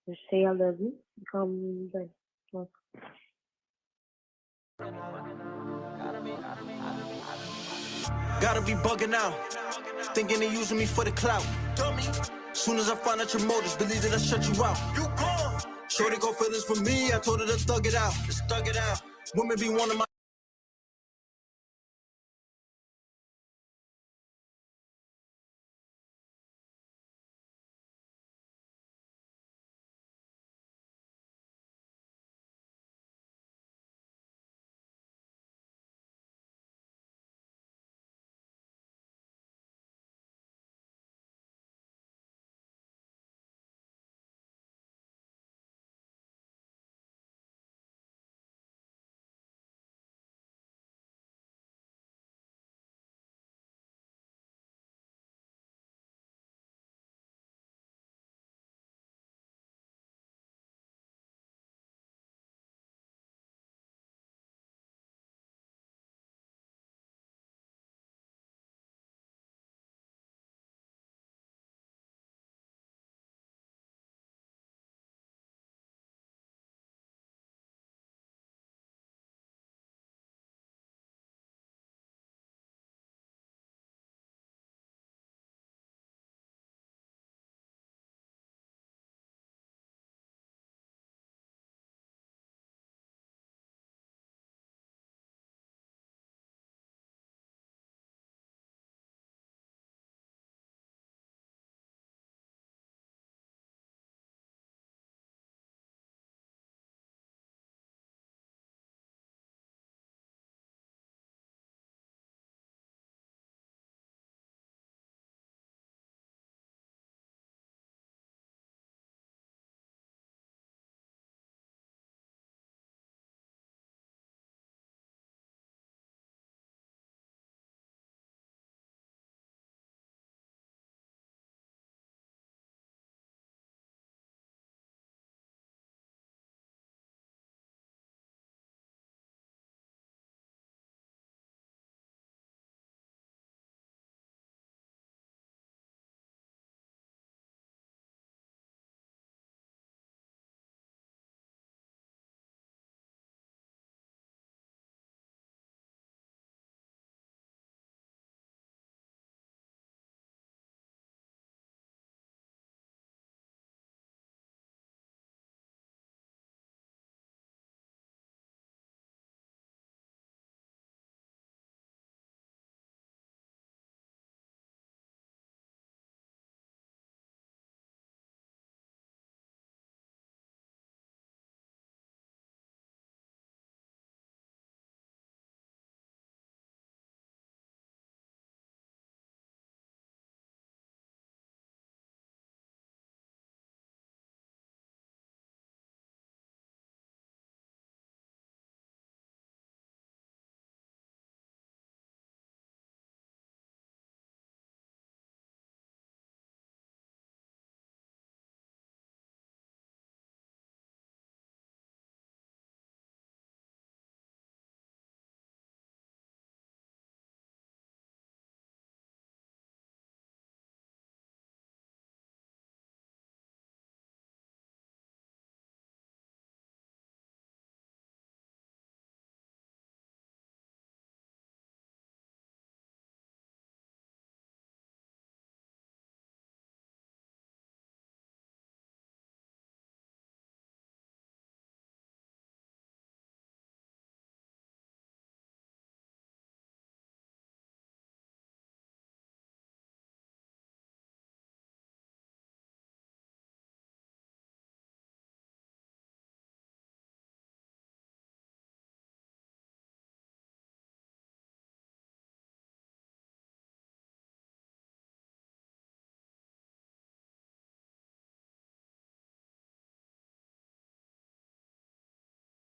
Just say I love you. Come back. Look. Gotta be bugging out, thinking they using me for the clout. Soon as I find out your motives, believe that I shut you out. You gone. Shorty go feelings for me, I told her to thug it out. Just thug it out. Women be one of my